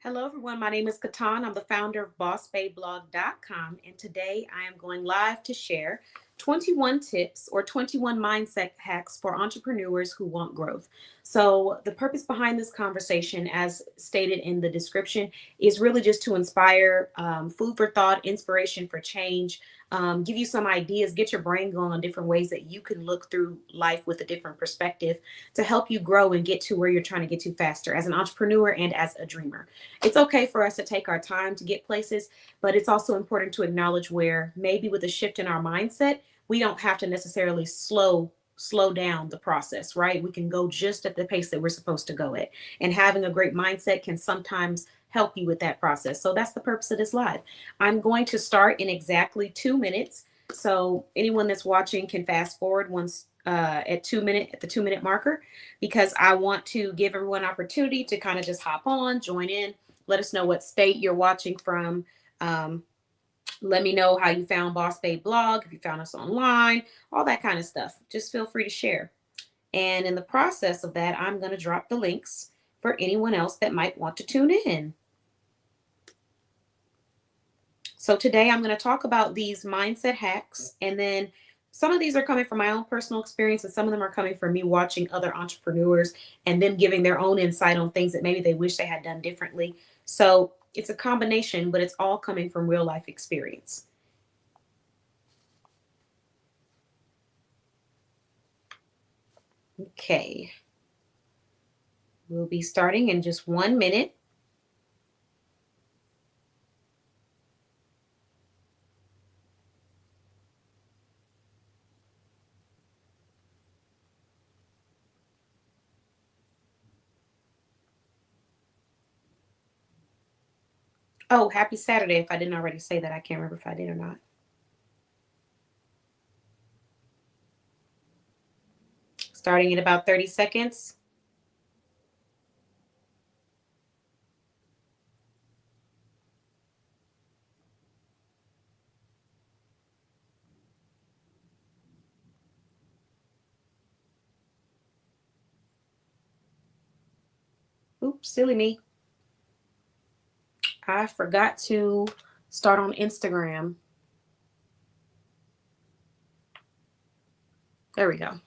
Hello, everyone. My name is Katan. I'm the founder of BossBayBlog.com, and today I am going live to share 21 tips or 21 mindset hacks for entrepreneurs who want growth. So, the purpose behind this conversation, as stated in the description, is really just to inspire food for thought, inspiration for change, give you some ideas, get your brain going on different ways that you can look through life with a different perspective to help you grow and get to where you're trying to get to faster as an entrepreneur and as a dreamer. It's okay for us to take our time to get places, but it's also important to acknowledge where maybe with a shift in our mindset, we don't have to necessarily slow down the process, right? We can go just at the pace that we're supposed to go at. And having a great mindset can sometimes help you with that process. So that's the purpose of this live. I'm going to start in exactly 2 minutes. So anyone that's watching can fast forward once at 2 minute at the 2 minute marker, because I want to give everyone an opportunity to kind of just hop on, join in, let us know what state you're watching from. Um, Let me know how you found Boss Bay Blog, if you found us online, all that kind of stuff. Just feel free to share. And in the process of that, I'm going to drop the links for anyone else that might want to tune in. So today I'm going to talk about these mindset hacks, and then some of these are coming from my own personal experience, and some of them are coming from me watching other entrepreneurs and them giving their own insight on things that maybe they wish they had done differently. So it's a combination, but it's all coming from real life experience. Okay, we'll be starting in just 1 minute. Oh, happy Saturday. If I didn't already say that, I can't remember if I did or not. Starting in about 30 seconds. Oops, silly me. I forgot to start on Instagram. There we go.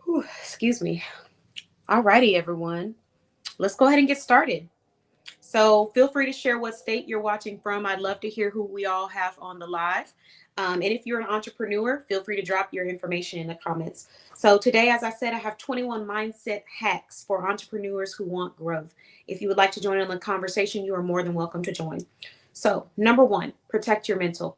Whew, excuse me. Alrighty, everyone. Let's go ahead and get started. So feel free to share what state you're watching from. I'd love to hear who we all have on the live. And if you're an entrepreneur, feel free to drop your information in the comments. So today, as I said, I have 21 mindset hacks for entrepreneurs who want growth. If you would like to join in the conversation, you are more than welcome to join. So number one, protect your mental.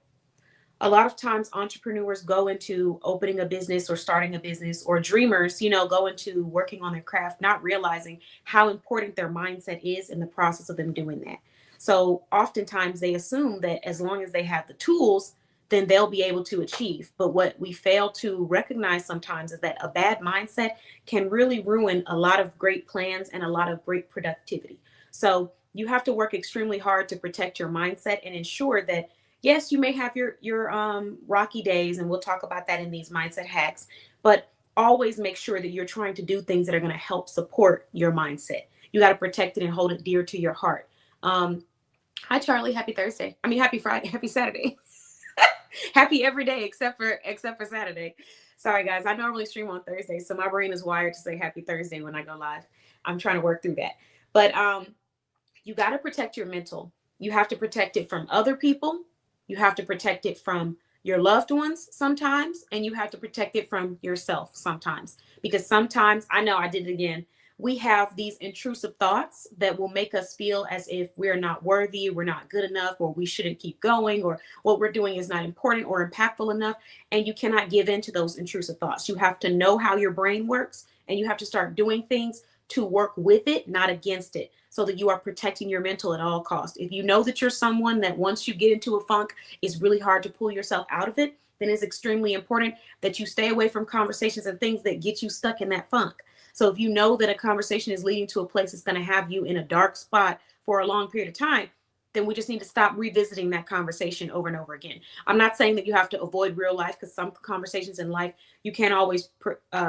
A lot of times entrepreneurs go into opening a business or starting a business, or dreamers, go into working on their craft, not realizing how important their mindset is in the process of them doing that. So oftentimes they assume that as long as they have the tools, then they'll be able to achieve. But what we fail to recognize sometimes is that a bad mindset can really ruin a lot of great plans and a lot of great productivity. So you have to work extremely hard to protect your mindset and ensure that, yes, you may have your rocky days, and we'll talk about that in these mindset hacks, but always make sure that you're trying to do things that are going to help support your mindset. You got to protect it and hold it dear to your heart. um Hi Charlie, happy Thursday. I mean, happy Friday, happy Saturday. Happy every day except for Saturday. Sorry guys, I normally stream on Thursday, so my brain is wired to say happy Thursday when I go live. I'm trying to work through that. But you got to protect your mental. You have to protect it from other people. You have to protect it from your loved ones sometimes, and you have to protect it from yourself sometimes. Because sometimes, I know I did it again, we have these intrusive thoughts that will make us feel as if we're not worthy, we're not good enough, or we shouldn't keep going, or what we're doing is not important or impactful enough. And you cannot give in to those intrusive thoughts. You have to know how your brain works, and you have to start doing things to work with it, not against it, so that you are protecting your mental at all costs. If you know that you're someone that once you get into a funk, it's really hard to pull yourself out of it, then it's extremely important that you stay away from conversations and things that get you stuck in that funk. So if you know that a conversation is leading to a place that's going to have you in a dark spot for a long period of time, then we just need to stop revisiting that conversation over and over again. I'm not saying that you have to avoid real life, because some conversations in life you can't always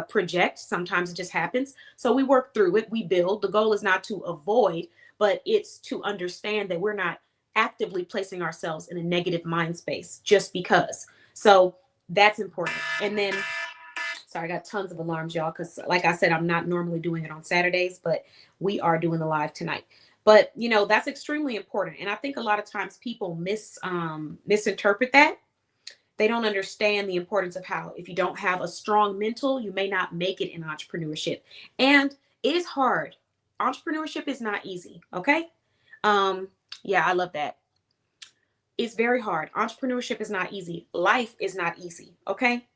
project. Sometimes it just happens. So we work through it, we build. The goal is not to avoid, but it's to understand that we're not actively placing ourselves in a negative mind space just because. So that's important. And then, sorry, I got tons of alarms, y'all, because like I said, I'm not normally doing it on Saturdays, but we are doing the live tonight. But that's extremely important. And I think a lot of times people misinterpret that. They don't understand the importance of how, if you don't have a strong mental, you may not make it in entrepreneurship. And it is hard. Entrepreneurship is not easy. Okay. Yeah, I love that. It's very hard. Entrepreneurship is not easy. Life is not easy. Okay.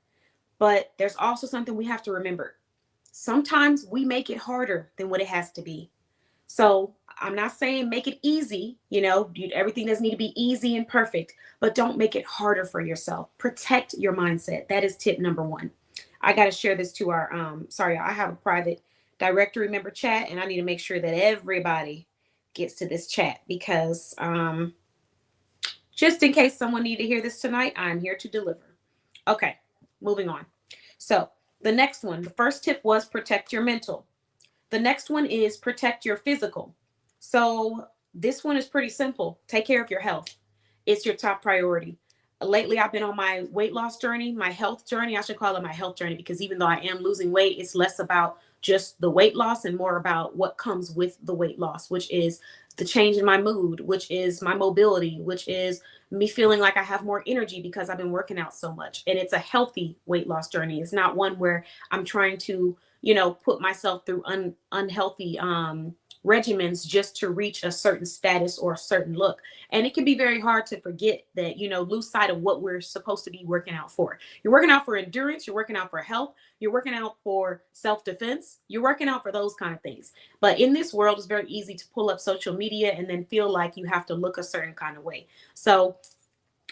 But there's also something we have to remember. Sometimes we make it harder than what it has to be. So I'm not saying make it easy, everything doesn't need to be easy and perfect, but don't make it harder for yourself. Protect your mindset. That is tip number one. I got to share this to our, I have a private directory member chat, and I need to make sure that everybody gets to this chat, because just in case someone need to hear this tonight, I'm here to deliver. Okay, moving on. So the next one, the first tip was protect your mental. The next one is protect your physical. So this one is pretty simple. Take care of your health. It's your top priority. Lately, I've been on my weight loss journey, my health journey. I should call it my health journey, because even though I am losing weight, it's less about just the weight loss and more about what comes with the weight loss, which is the change in my mood, which is my mobility, which is me feeling like I have more energy because I've been working out so much. And it's a healthy weight loss journey. It's not one where I'm trying to, put myself through unhealthy regimens just to reach a certain status or a certain look. And it can be very hard to forget that, lose sight of what we're supposed to be working out for. You're working out for endurance. You're working out for health. You're working out for self-defense. You're working out for those kind of things. But in this world, it's very easy to pull up social media and then feel like you have to look a certain kind of way. So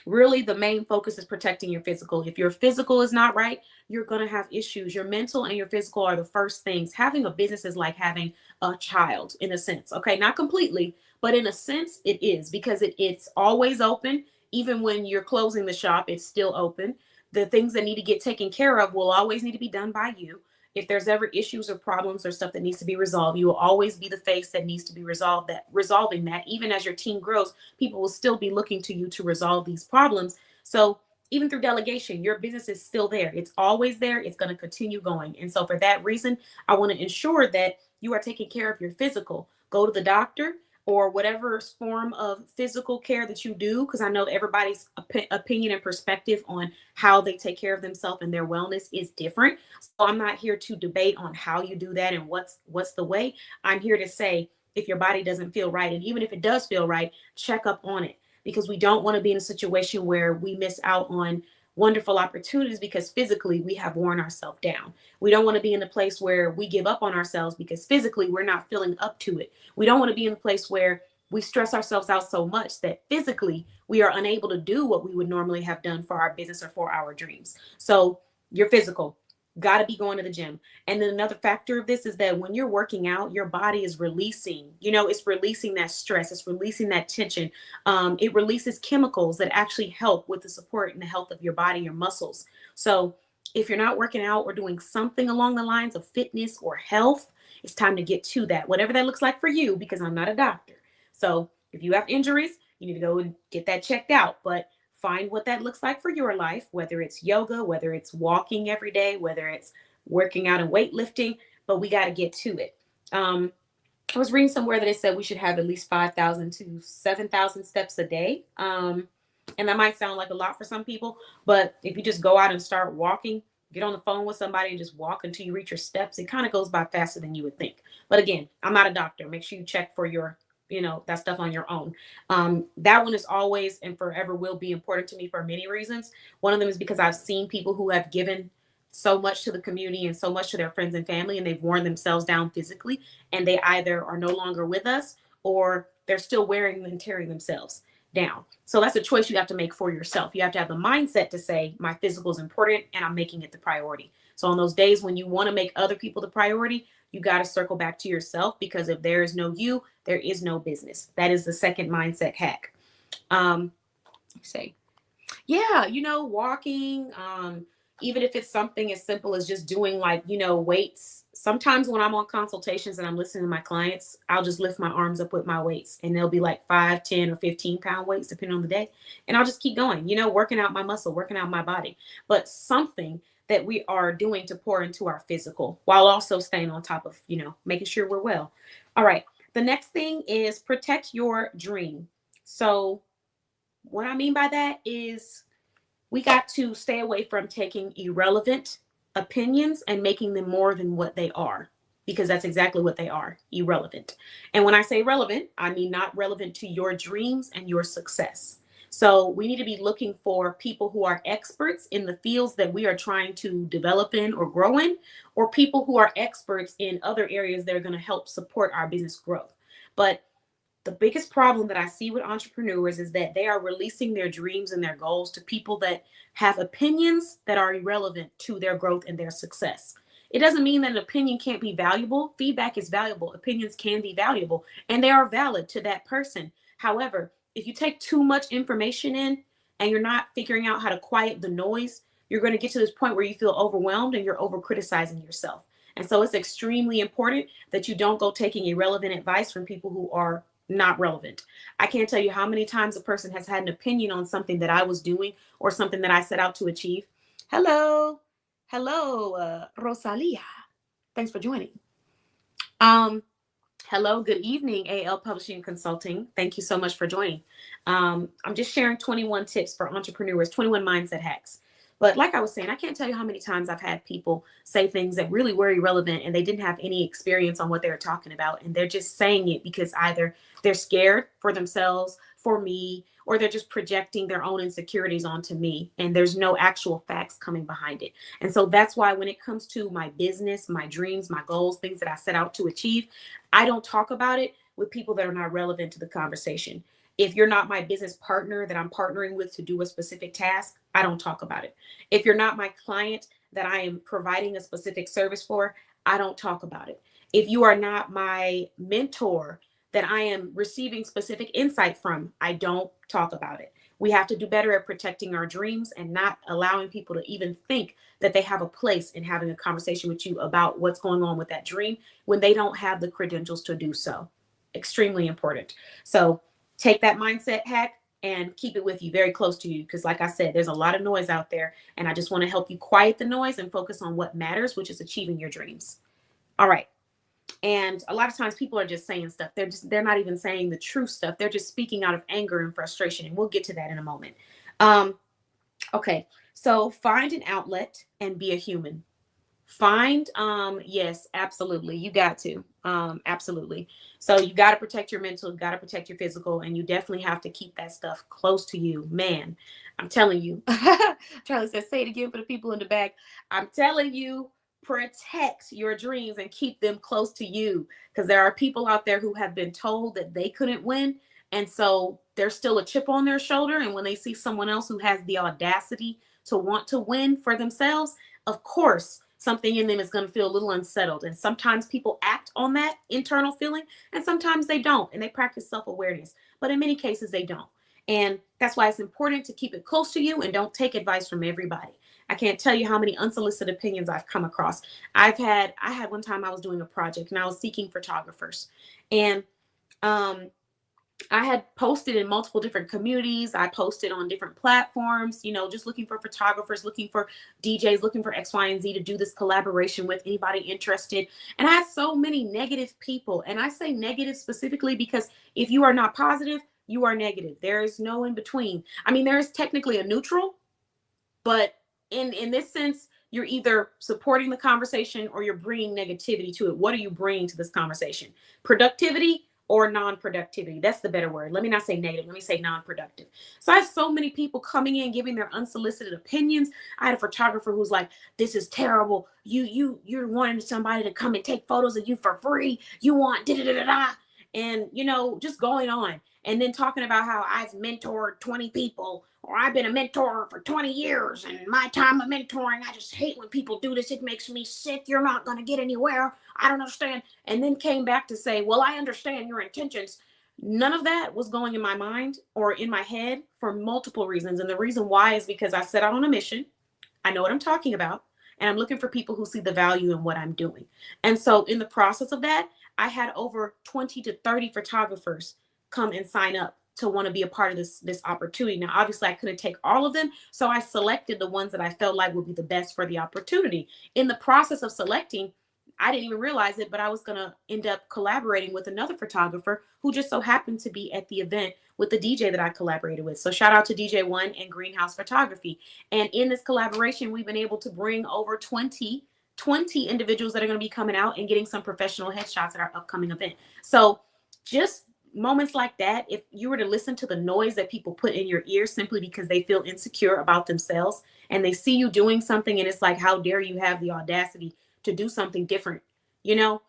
really, the main focus is protecting your physical. If your physical is not right, you're going to have issues. Your mental and your physical are the first things. Having a business is like having a child, in a sense. Okay, not completely, but in a sense it is, because it's always open. Even when you're closing the shop, it's still open. The things that need to get taken care of will always need to be done by you. If there's ever issues or problems or stuff that needs to be resolved, you will always be the face that needs to be resolving that. Even as your team grows, people will still be looking to you to resolve these problems. So even through delegation, your business is still there. It's always there. It's going to continue going. And so for that reason, I want to ensure that you are taking care of your physical. Go to the doctor or whatever form of physical care that you do, because I know everybody's opinion and perspective on how they take care of themselves and their wellness is different. So I'm not here to debate on how you do that and what's the way. I'm here to say, if your body doesn't feel right, and even if it does feel right, check up on it, because we don't want to be in a situation where we miss out on wonderful opportunities because physically we have worn ourselves down. We don't want to be in a place where we give up on ourselves because physically we're not feeling up to it. We don't want to be in a place where we stress ourselves out so much that physically we are unable to do what we would normally have done for our business or for our dreams. So your physical, got to be going to the gym. And then another factor of this is that when you're working out, your body is releasing, it's releasing that stress. It's releasing that tension. It releases chemicals that actually help with the support and the health of your body, your muscles. So if you're not working out or doing something along the lines of fitness or health, it's time to get to that, whatever that looks like for you, because I'm not a doctor. So if you have injuries, you need to go and get that checked out. But find what that looks like for your life, whether it's yoga, whether it's walking every day, whether it's working out and weightlifting, but we got to get to it. I was reading somewhere that it said we should have at least 5,000 to 7,000 steps a day. And that might sound like a lot for some people, but if you just go out and start walking, get on the phone with somebody and just walk until you reach your steps, it kind of goes by faster than you would think. But again, I'm not a doctor. Make sure you check for your that stuff on your own. That one is always and forever will be important to me for many reasons. One of them is because I've seen people who have given so much to the community and so much to their friends and family, and they've worn themselves down physically, and they either are no longer with us or they're still wearing and tearing themselves. down. So that's a choice you have to make for yourself. You have to have the mindset to say, my physical is important and I'm making it the priority. So on those days when you want to make other people the priority, you got to circle back to yourself, because if there is no you, there is no business. That is the second mindset hack. Say, yeah, walking, even if it's something as simple as just doing like, weights. Sometimes when I'm on consultations and I'm listening to my clients, I'll just lift my arms up with my weights, and they'll be like 5, 10, or 15-pound weights, depending on the day. And I'll just keep going, working out my muscle, working out my body, but something that we are doing to pour into our physical while also staying on top of, making sure we're well. All right. The next thing is protect your dream. So what I mean by that is we got to stay away from taking irrelevant opinions and making them more than what they are, because that's exactly what they are, irrelevant. And when I say relevant, I mean not relevant to your dreams and your success. So we need to be looking for people who are experts in the fields that we are trying to develop in or grow in, or people who are experts in other areas that are going to help support our business growth. But the biggest problem that I see with entrepreneurs is that they are releasing their dreams and their goals to people that have opinions that are irrelevant to their growth and their success. It doesn't mean that an opinion can't be valuable. Feedback is valuable. Opinions can be valuable, and they are valid to that person. However, if you take too much information in and you're not figuring out how to quiet the noise, you're going to get to this point where you feel overwhelmed and you're over criticizing yourself. And so it's extremely important that you don't go taking irrelevant advice from people who are not relevant. I can't tell you how many times a person has had an opinion on something that I was doing or something that I set out to achieve. Hello, Rosalia. Thanks for joining. Hello, good evening, AL Publishing Consulting. Thank you so much for joining. I'm just sharing 21 tips for entrepreneurs, 21 mindset hacks. But like I was saying, I can't tell you how many times I've had people say things that really were irrelevant and they didn't have any experience on what they were talking about. And they're just saying it because either they're scared for themselves, for me, or they're just projecting their own insecurities onto me. And there's no actual facts coming behind it. And so that's why when it comes to my business, my dreams, my goals, things that I set out to achieve, I don't talk about it with people that are not relevant to the conversation. If you're not my business partner that I'm partnering with to do a specific task, I don't talk about it. If you're not my client that I am providing a specific service for, I don't talk about it. If you are not my mentor that I am receiving specific insight from, I don't talk about it. We have to do better at protecting our dreams and not allowing people to even think that they have a place in having a conversation with you about what's going on with that dream when they don't have the credentials to do so. Extremely important. So take that mindset hack and keep it with you, very close to you. Because like I said, there's a lot of noise out there, and I just want to help you quiet the noise and focus on what matters, which is achieving your dreams. All right. And a lot of times people are just saying stuff. They're not even saying the true stuff. They're just speaking out of anger and frustration. And we'll get to that in a moment. Okay. So find an outlet and be a human. Yes, absolutely. You got to, absolutely. So you got to protect your mental, you got to protect your physical, and you definitely have to keep that stuff close to you, man. I'm telling you. Charlie says, say it again for the people in the back. I'm telling you, protect your dreams and keep them close to you, because there are people out there who have been told that they couldn't win. And so there's still a chip on their shoulder. And when they see someone else who has the audacity to want to win for themselves, of course, something in them is going to feel a little unsettled. And sometimes people act on that internal feeling, and sometimes they don't, and they practice self-awareness. But in many cases, they don't. And that's why it's important to keep it close to you and don't take advice from everybody. I can't tell you how many unsolicited opinions I've come across. I had one time I was doing a project and I was seeking photographers. And I had posted in multiple different communities. I posted on different platforms, just looking for photographers, looking for DJs, looking for X, Y, and Z to do this collaboration with, anybody interested. And I had so many negative people. And I say negative specifically because if you are not positive, you are negative. There is no in between. I mean, there is technically a neutral, but in this sense, you're either supporting the conversation or you're bringing negativity to it. What are you bringing to this conversation? Productivity or non-productivity? That's the better word. Let me not say negative. Let me say non-productive. So I have so many people coming in, giving their unsolicited opinions. I had a photographer who's like, this is terrible. You're wanting somebody to come and take photos of you for free. You want da-da-da-da-da. and, just going on. And then talking about how I've mentored 20 people, or I've been a mentor for 20 years, and my time of mentoring, I just hate when people do this. It makes me sick. You're not going to get anywhere. I don't understand. And then came back to say, well, I understand your intentions. None of that was going in my mind or in my head for multiple reasons. And the reason why is because I set out on a mission. I know what I'm talking about. And I'm looking for people who see the value in what I'm doing. And so in the process of that, I had over 20 to 30 photographers come and sign up to want to be a part of this opportunity. Now, obviously, I couldn't take all of them, so I selected the ones that I felt like would be the best for the opportunity. In the process of selecting, I didn't even realize it, but I was going to end up collaborating with another photographer who just so happened to be at the event with the DJ that I collaborated with. So shout out to DJ One and Greenhouse Photography. And in this collaboration, we've been able to bring over 20 individuals that are going to be coming out and getting some professional headshots at our upcoming event. So just moments like that, if you were to listen to the noise that people put in your ear simply because they feel insecure about themselves and they see you doing something and it's like, how dare you have the audacity to do something different, you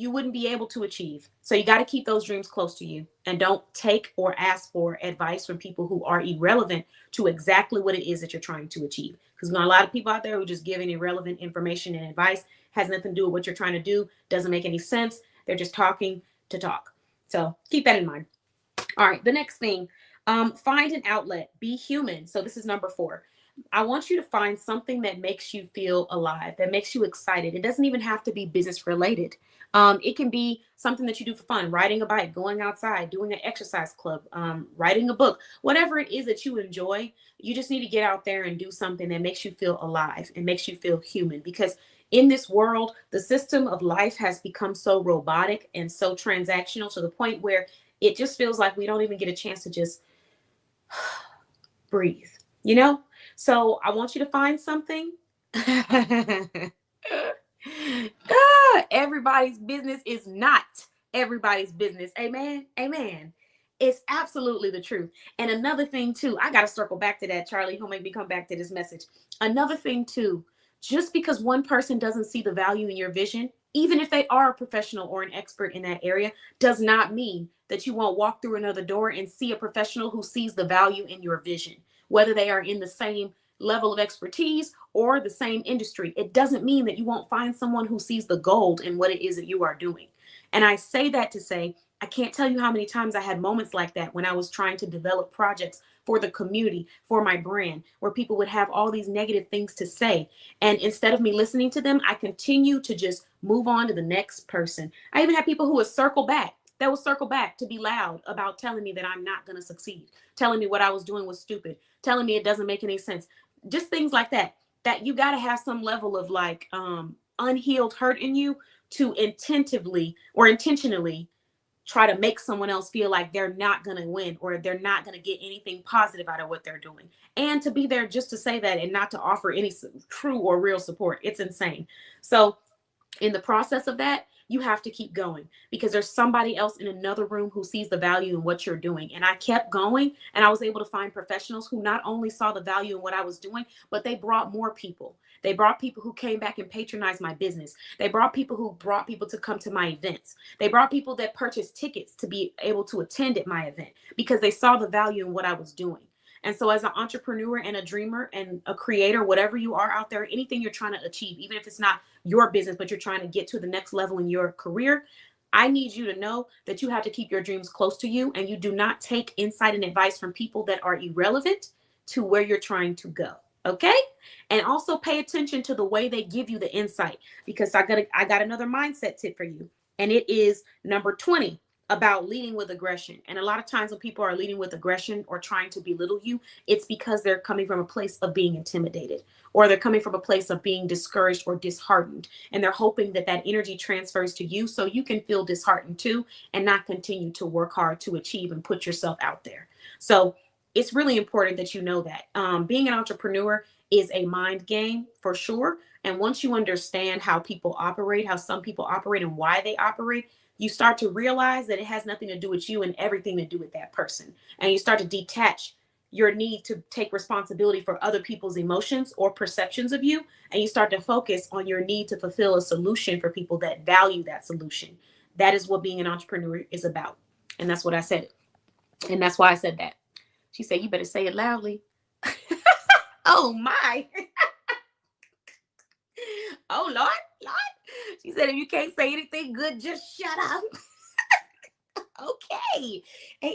wouldn't be able to achieve. So you got to keep those dreams close to you and don't take or ask for advice from people who are irrelevant to exactly what it is that you're trying to achieve. Because there's a lot of people out there who just giving irrelevant information and advice, has nothing to do with what you're trying to do, doesn't make any sense. They're just talking to talk. So keep that in mind. All right, the next thing, find an outlet, be human. So this is number 4. I want you to find something that makes you feel alive, that makes you excited. It doesn't even have to be business related. It can be something that you do for fun, riding a bike, going outside, doing an exercise club, writing a book, whatever it is that you enjoy. You just need to get out there and do something that makes you feel alive and makes you feel human. Because in this world, the system of life has become so robotic and so transactional to the point where it just feels like we don't even get a chance to just breathe, So I want you to find something. Everybody's business is not everybody's business. Amen. Amen. It's absolutely the truth. And another thing too, I got to circle back to that, Charlie. He'll make me come back to this message. Another thing too, just because one person doesn't see the value in your vision, even if they are a professional or an expert in that area, does not mean that you won't walk through another door and see a professional who sees the value in your vision, whether they are in the same level of expertise or the same industry. It doesn't mean that you won't find someone who sees the gold in what it is that you are doing. And I say that to say, I can't tell you how many times I had moments like that when I was trying to develop projects for the community, for my brand, where people would have all these negative things to say. And instead of me listening to them, I continue to just move on to the next person. I even had people who would circle back. That will circle back to be loud about telling me that I'm not going to succeed, telling me what I was doing was stupid, telling me it doesn't make any sense. Just things like that, that you got to have some level of like unhealed hurt in you to intentionally try to make someone else feel like they're not going to win or they're not going to get anything positive out of what they're doing. And to be there just to say that and not to offer any true or real support. It's insane. So in the process of that, you have to keep going because there's somebody else in another room who sees the value in what you're doing. And I kept going and I was able to find professionals who not only saw the value in what I was doing, but they brought more people. They brought people who came back and patronized my business. They brought people who brought people to come to my events. They brought people that purchased tickets to be able to attend at my event because they saw the value in what I was doing. And so as an entrepreneur and a dreamer and a creator, whatever you are out there, anything you're trying to achieve, even if it's not your business, but you're trying to get to the next level in your career, I need you to know that you have to keep your dreams close to you and you do not take insight and advice from people that are irrelevant to where you're trying to go. Okay. And also pay attention to the way they give you the insight, because I got another mindset tip for you. And it is number 20. About leading with aggression. And a lot of times when people are leading with aggression or trying to belittle you, it's because they're coming from a place of being intimidated, or they're coming from a place of being discouraged or disheartened. And they're hoping that that energy transfers to you so you can feel disheartened too and not continue to work hard to achieve and put yourself out there. So it's really important that you know that being an entrepreneur is a mind game for sure. And once you understand how people operate, how some people operate and why they operate, you start to realize that it has nothing to do with you and everything to do with that person. And you start to detach your need to take responsibility for other people's emotions or perceptions of you. And you start to focus on your need to fulfill a solution for people that value that solution. That is what being an entrepreneur is about. And that's what I said. And that's why I said that. She said, you better say it loudly. Oh my. Oh Lord, Lord. She said, if you can't say anything good, just shut up. Okay.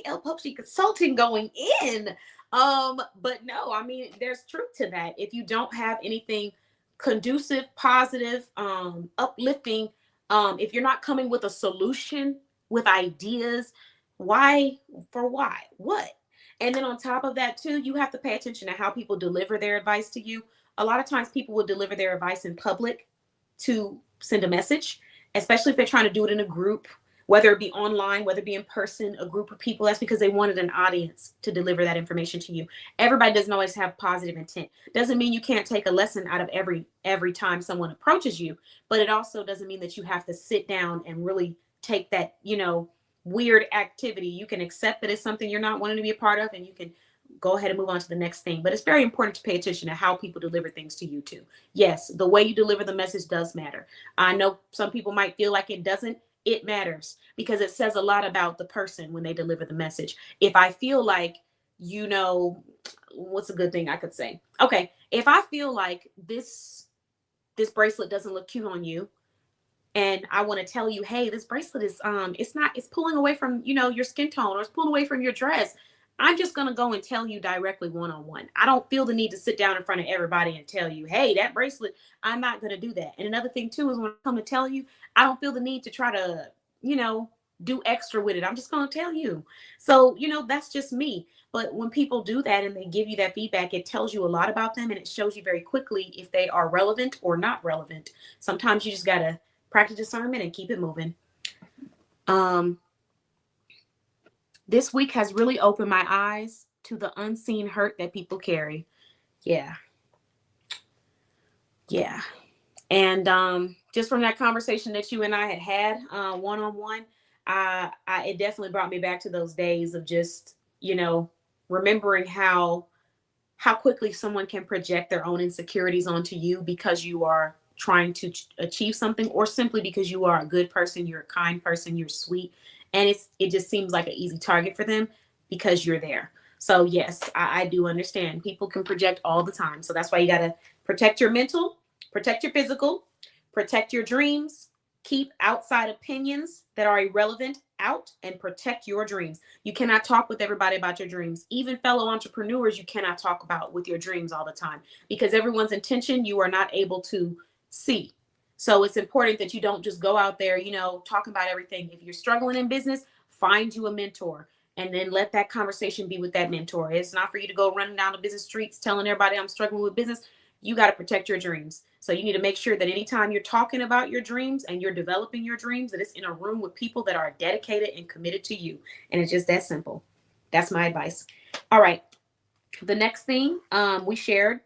AL Publishing Consulting going in. But no, I mean, there's truth to that. If you don't have anything conducive, positive, uplifting, if you're not coming with a solution, with ideas, why, for why, what? And then on top of that too, you have to pay attention to how people deliver their advice to you. A lot of times people will deliver their advice in public to send a message, especially if they're trying to do it in a group, whether it be online, whether it be in person, a group of people. That's because they wanted an audience to deliver that information to you. Everybody doesn't always have positive intent. Doesn't mean you can't take a lesson out of every time someone approaches you, but it also doesn't mean that you have to sit down and really take that, weird activity. You can accept that it's something you're not wanting to be a part of, and you can go ahead and move on to the next thing. But it's very important to pay attention to how people deliver things to you too. Yes, the way you deliver the message does matter. I know some people might feel like it doesn't. It matters because it says a lot about the person when they deliver the message. If I feel like, what's a good thing I could say? Okay, if I feel like this bracelet doesn't look cute on you, and I want to tell you, hey, this bracelet is it's pulling away from, your skin tone, or it's pulling away from your dress. I'm just going to go and tell you directly one-on-one. I don't feel the need to sit down in front of everybody and tell you, hey, that bracelet, I'm not going to do that. And another thing too is when I come to tell you, I don't feel the need to try to, do extra with it. I'm just going to tell you. So, that's just me. But when people do that and they give you that feedback, it tells you a lot about them, and it shows you very quickly if they are relevant or not relevant. Sometimes you just got to practice discernment and keep it moving. This week has really opened my eyes to the unseen hurt that people carry. Yeah. And just from that conversation that you and I had one-on-one, it definitely brought me back to those days of just, remembering how quickly someone can project their own insecurities onto you because you are trying to achieve something, or simply because you are a good person, you're a kind person, you're sweet. And it just seems like an easy target for them because you're there. So yes, I do understand. People can project all the time. So that's why you got to protect your mental, protect your physical, protect your dreams, keep outside opinions that are irrelevant out, and protect your dreams. You cannot talk with everybody about your dreams. Even fellow entrepreneurs, you cannot talk about with your dreams all the time, because everyone's intention you are not able to see. So it's important that you don't just go out there, talking about everything. If you're struggling in business, find you a mentor, and then let that conversation be with that mentor. It's not for you to go running down the business streets telling everybody I'm struggling with business. You got to protect your dreams. So you need to make sure that anytime you're talking about your dreams and you're developing your dreams, that it's in a room with people that are dedicated and committed to you. And it's just that simple. That's my advice. All right. The next thing we shared,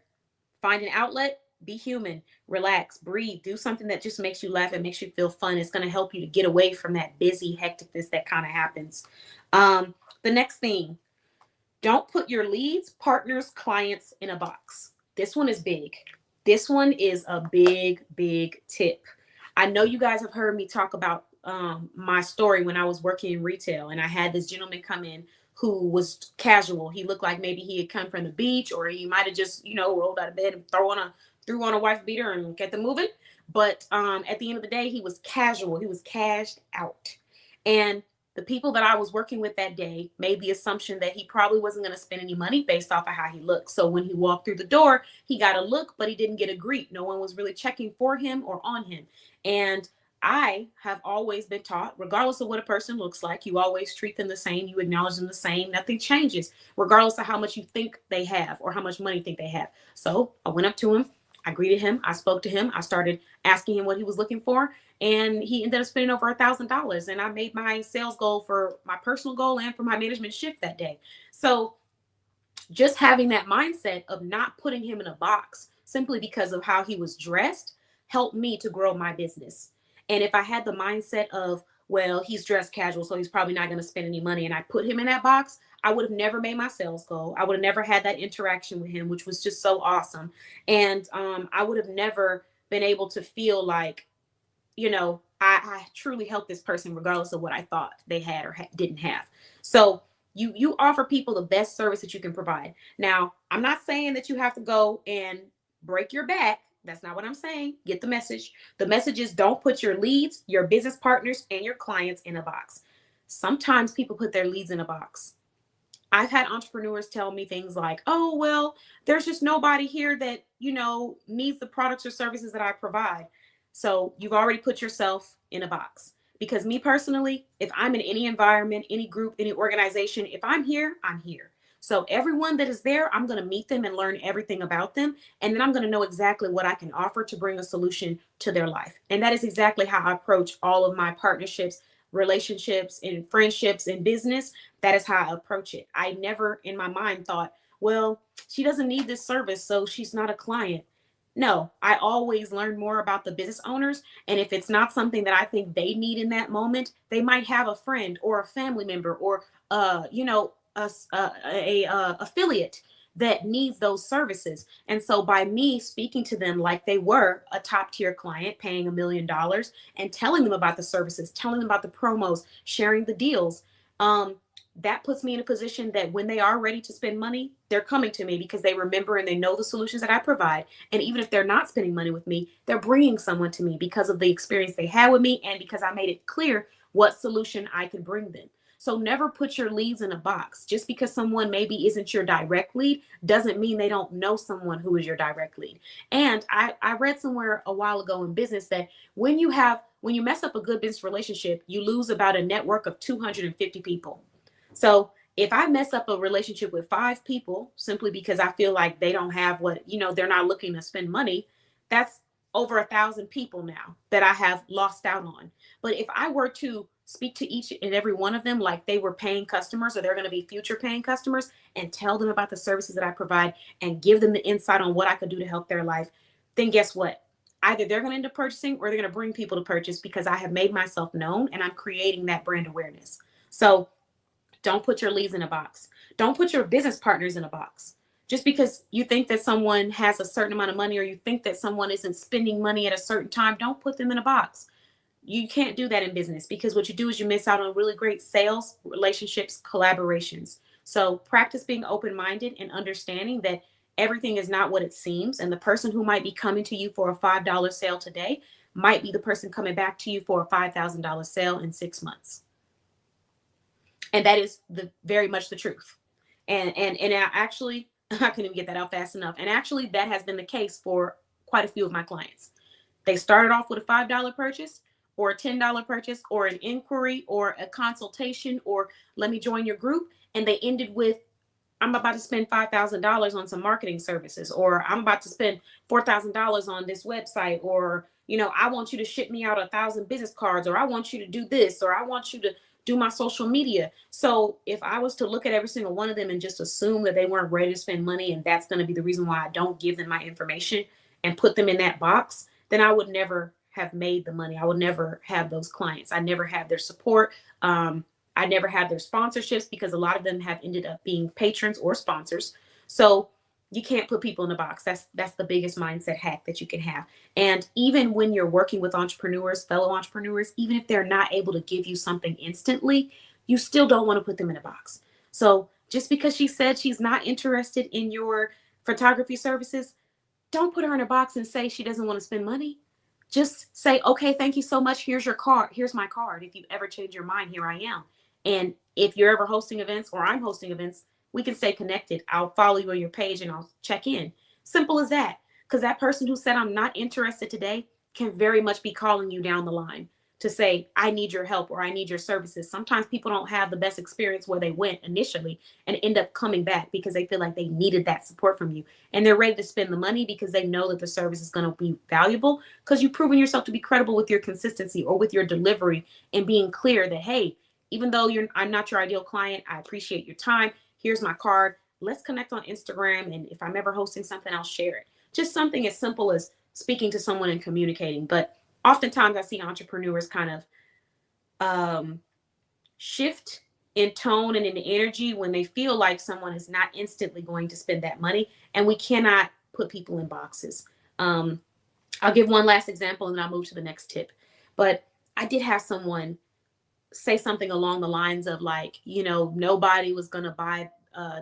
find an outlet. Be human, relax, breathe, do something that just makes you laugh and makes you feel fun. It's going to help you to get away from that busy hecticness that kind of happens. The next thing, don't put your leads, partners, clients in a box. This one is big. This one is a big, big tip. I know you guys have heard me talk about my story when I was working in retail, and I had this gentleman come in who was casual. He looked like maybe he had come from the beach, or he might have just, rolled out of bed and threw on a wife beater and kept them moving. But at the end of the day, he was casual. He was cashed out. And the people that I was working with that day made the assumption that he probably wasn't going to spend any money based off of how he looked. So when he walked through the door, he got a look, but he didn't get a greet. No one was really checking for him or on him. And I have always been taught, regardless of what a person looks like, you always treat them the same. You acknowledge them the same. Nothing changes, regardless of how much you think they have or how much money you think they have. So I went up to him. I greeted him. I spoke to him. I started asking him what he was looking for. And he ended up spending over $1,000. And I made my sales goal for my personal goal and for my management shift that day. So just having that mindset of not putting him in a box simply because of how he was dressed helped me to grow my business. And if I had the mindset of, well, he's dressed casual, so he's probably not going to spend any money, and I put him in that box, I would have never made my sales goal. I would have never had that interaction with him, which was just so awesome. And I would have never been able to feel like I truly helped this person regardless of what I thought they had or didn't have. So you offer people the best service that you can provide. Now, I'm not saying that you have to go and break your back. That's not what I'm saying. Get the message. The message is, don't put your leads, your business partners, and your clients in a box. Sometimes people put their leads in a box. I've had entrepreneurs tell me things like, oh, well, there's just nobody here that, needs the products or services that I provide. So you've already put yourself in a box. Because me personally, if I'm in any environment, any group, any organization, if I'm here, I'm here. So everyone that is there, I'm going to meet them and learn everything about them. And then I'm going to know exactly what I can offer to bring a solution to their life. And that is exactly how I approach all of my partnerships, relationships, and friendships in business. That is how I approach it. I never in my mind thought, well, she doesn't need this service, so she's not a client. No, I always learn more about the business owners. And if it's not something that I think they need in that moment, they might have a friend or a family member or, a affiliate that needs those services. And so by me speaking to them like they were a top tier client paying $1 million and telling them about the services, telling them about the promos, sharing the deals, that puts me in a position that when they are ready to spend money, they're coming to me because they remember and they know the solutions that I provide. And even if they're not spending money with me, they're bringing someone to me because of the experience they had with me and because I made it clear what solution I could bring them. So never put your leads in a box. Just because someone maybe isn't your direct lead doesn't mean they don't know someone who is your direct lead. And I read somewhere a while ago in business that when you mess up a good business relationship, you lose about a network of 250 people. So if I mess up a relationship with 5 people simply because I feel like they don't have they're not looking to spend money, that's over 1,000 people now that I have lost out on. But if I were to speak to each and every one of them like they were paying customers or they're going to be future paying customers and tell them about the services that I provide and give them the insight on what I could do to help their life, then guess what? Either they're going to end up purchasing or they're going to bring people to purchase because I have made myself known and I'm creating that brand awareness. So don't put your leads in a box. Don't put your business partners in a box. Just because you think that someone has a certain amount of money or you think that someone isn't spending money at a certain time, don't put them in a box. You can't do that in business because what you do is you miss out on really great sales, relationships, collaborations. So practice being open-minded and understanding that everything is not what it seems. And the person who might be coming to you for a $5 sale today might be the person coming back to you for a $5,000 sale in 6 months. And that is very much the truth. And actually, I couldn't even get that out fast enough. And actually, that has been the case for quite a few of my clients. They started off with a $5 purchase or a $10 purchase or an inquiry or a consultation or let me join your group. And they ended with, I'm about to spend $5,000 on some marketing services, or I'm about to spend $4,000 on this website, or, I want you to ship me out 1,000 business cards, or I want you to do this, or I want you to do my social media. So if I was to look at every single one of them and just assume that they weren't ready to spend money and that's going to be the reason why I don't give them my information and put them in that box, then I would never have made the money. I would never have those clients. I never have their support. I never had their sponsorships because a lot of them have ended up being patrons or sponsors. So you can't put people in a box. That's the biggest mindset hack that you can have. And even when you're working with entrepreneurs, fellow entrepreneurs, even if they're not able to give you something instantly, you still don't want to put them in a box. So just because she said she's not interested in your photography services, don't put her in a box and say she doesn't want to spend money. Just say, okay, thank you so much. Here's your card. Here's my card. If you ever change your mind, here I am. And if you're ever hosting events or I'm hosting events, we can stay connected. I'll follow you on your page and I'll check in. Simple as that. Because that person who said I'm not interested today can very much be calling you down the line to say, I need your help or I need your services. Sometimes people don't have the best experience where they went initially and end up coming back because they feel like they needed that support from you. And they're ready to spend the money because they know that the service is going to be valuable because you've proven yourself to be credible with your consistency or with your delivery and being clear that, hey, even though I'm not your ideal client, I appreciate your time. Here's my card. Let's connect on Instagram. And if I'm ever hosting something, I'll share it. Just something as simple as speaking to someone and communicating. But oftentimes I see entrepreneurs kind of shift in tone and in energy when they feel like someone is not instantly going to spend that money. And we cannot put people in boxes. I'll give one last example and then I'll move to the next tip. But I did have someone say something along the lines of like, nobody was going to buy